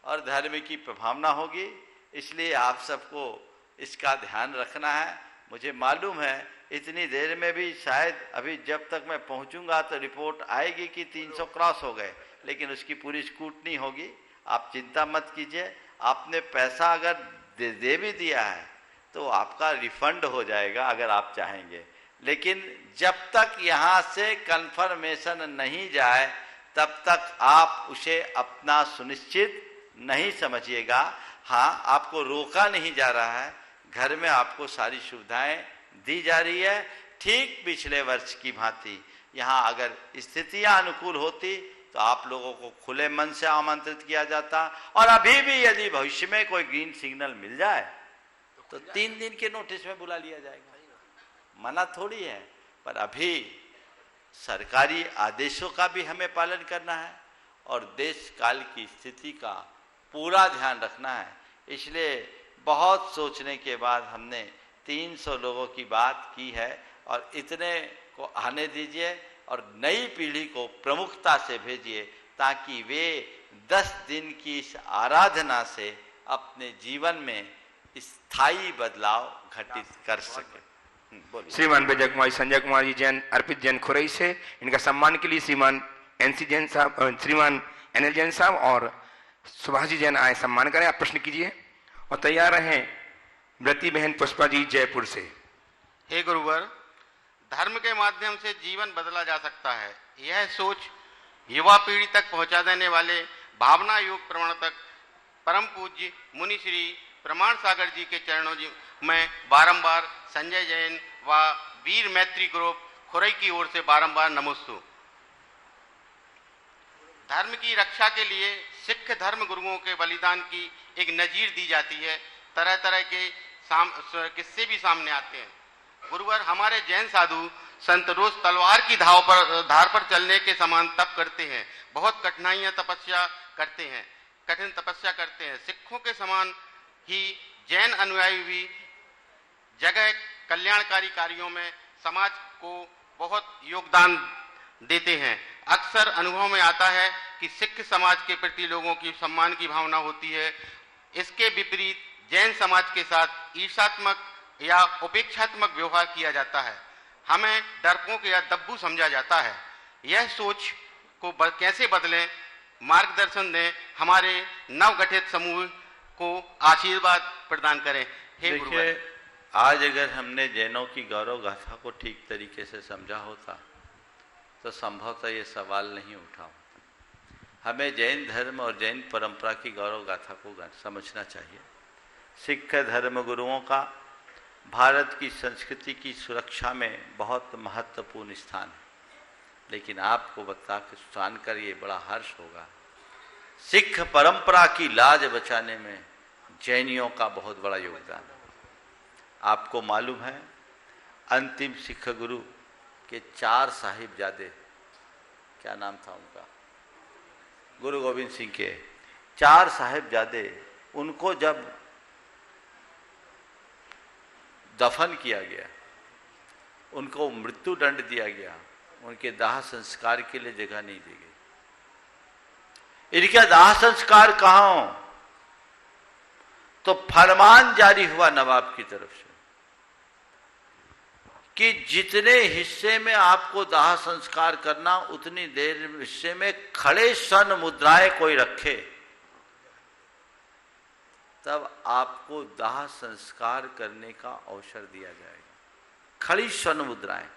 और धर्म की प्रभावना होगी। इसलिए आप सबको इसका ध्यान रखना है। मुझे मालूम है इतनी देर में भी शायद अभी जब तक मैं पहुंचूंगा तो रिपोर्ट आएगी कि 300 क्रॉस हो गए, लेकिन उसकी पूरी स्क्रूटनी होगी। आप चिंता मत कीजिए। आपने पैसा अगर दे भी दिया है तो आपका रिफंड हो जाएगा अगर आप चाहेंगे, लेकिन जब तक यहाँ से कंफर्मेशन नहीं जाए तब तक आप उसे अपना सुनिश्चित नहीं समझिएगा। हाँ, आपको रोका नहीं जा रहा है, घर में आपको सारी सुविधाएं दी जा रही है, ठीक पिछले वर्ष की भांति। यहाँ अगर स्थितियां अनुकूल होती तो आप लोगों को खुले मन से आमंत्रित किया जाता, और अभी भी यदि भविष्य में कोई ग्रीन सिग्नल मिल जाए तो 3 दिन के नोटिस में बुला लिया जाएगा। मना थोड़ी है, पर अभी सरकारी आदेशों का भी हमें पालन करना है और देश काल की स्थिति का पूरा ध्यान रखना है। इसलिए बहुत सोचने के बाद हमने 300 लोगों की बात की है और इतने को आने दीजिए और नई पीढ़ी को प्रमुखता से भेजिए, ताकि वे 10 दिन की इस आराधना से अपने जीवन में स्थायी बदलाव घटित कर सके। श्रीमान विजय कुमार संजय कुमार जी जैन, अर्पित जैन खुरई से, इनका सम्मान के लिए श्रीमान एनसी जैन साहब, श्रीमान एनएल जैन साहब और सुभाष जी जैन आए सम्मान करें। आप प्रश्न कीजिए और तैयार रहें। व्रती बहन पुष्पा जी जयपुर से। हे गुरुवर, धर्म के माध्यम से जीवन बदला जा सकता है, यह सोच युवा पीढ़ी तक पहुंचा देने वाले भावना योग प्रवर्तक परम पूज्य मुनि श्री प्रमाण सागर जी के चरणों में बारंबार संजय जैन व वीर मैत्री ग्रुप खुरई की ओर से बारंबार नमोस्तु। धर्म की रक्षा के लिए सिख धर्म गुरुओं के बलिदान की एक नजीर दी जाती है। तरह तरह के किस्से भी सामने आते हैं। गुरुवर, हमारे जैन साधु संत रोज तलवार की धार पर चलने के समान तप करते हैं, बहुत कठिन तपस्या करते हैं। सिखों के समान ही जैन अनुयायी भी जगह कल्याणकारी कार्यों में समाज को बहुत योगदान देते हैं। अक्सर अनुभव में आता है कि सिख समाज के प्रति लोगों की सम्मान की भावना होती है। इसके विपरीत जैन समाज के साथ ईर्ष्यात्मक या उपेक्षात्मक व्यवहार किया जाता है। हमें डरपोक या दब्बू समझा जाता है। यह सोच को कैसे बदलें, मार्गदर्शन दें। हमारे नवगठित समूह को आशीर्वाद प्रदान करें। हे देखिए, आज अगर हमने जैनों की गौरव गाथा को ठीक तरीके से समझा होता तो संभवतः ये सवाल नहीं उठा होता। हमें जैन धर्म और जैन परंपरा की गौरव गाथा को समझना चाहिए। सिख धर्म गुरुओं का भारत की संस्कृति की सुरक्षा में बहुत महत्वपूर्ण स्थान है, लेकिन आपको जानकर ये बड़ा हर्ष होगा, सिख परंपरा की लाज बचाने में जैनियों का बहुत बड़ा योगदान है। आपको मालूम है, अंतिम सिख गुरु के 4 साहिबजादे, क्या नाम था उनका, गुरु गोविंद सिंह के 4 साहिबजादे, उनको जब दफन किया गया, उनको मृत्यु दंड दिया गया, उनके दाह संस्कार के लिए जगह नहीं दी गई। इनका दाह संस्कार कहां हो? तो फरमान जारी हुआ नवाब की तरफ से कि जितने हिस्से में आपको दाह संस्कार करना उतनी देर हिस्से में खड़े स्वर्ण मुद्राएं कोई रखे, तब आपको दाह संस्कार करने का अवसर दिया जाएगा। खड़ी स्वर्ण मुद्राएं।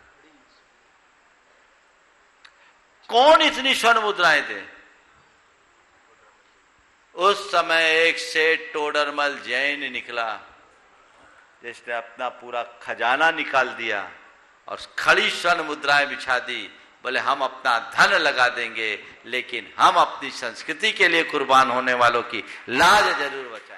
कौन इतनी स्वर्ण मुद्राएं थे? उस समय एक सेठ टोडरमल जैन निकला जिसने अपना पूरा खजाना निकाल दिया और खड़ी स्वर्ण मुद्राएं बिछा दी। बोले हम अपना धन लगा देंगे लेकिन हम अपनी संस्कृति के लिए कुर्बान होने वालों की लाज जरूर बचा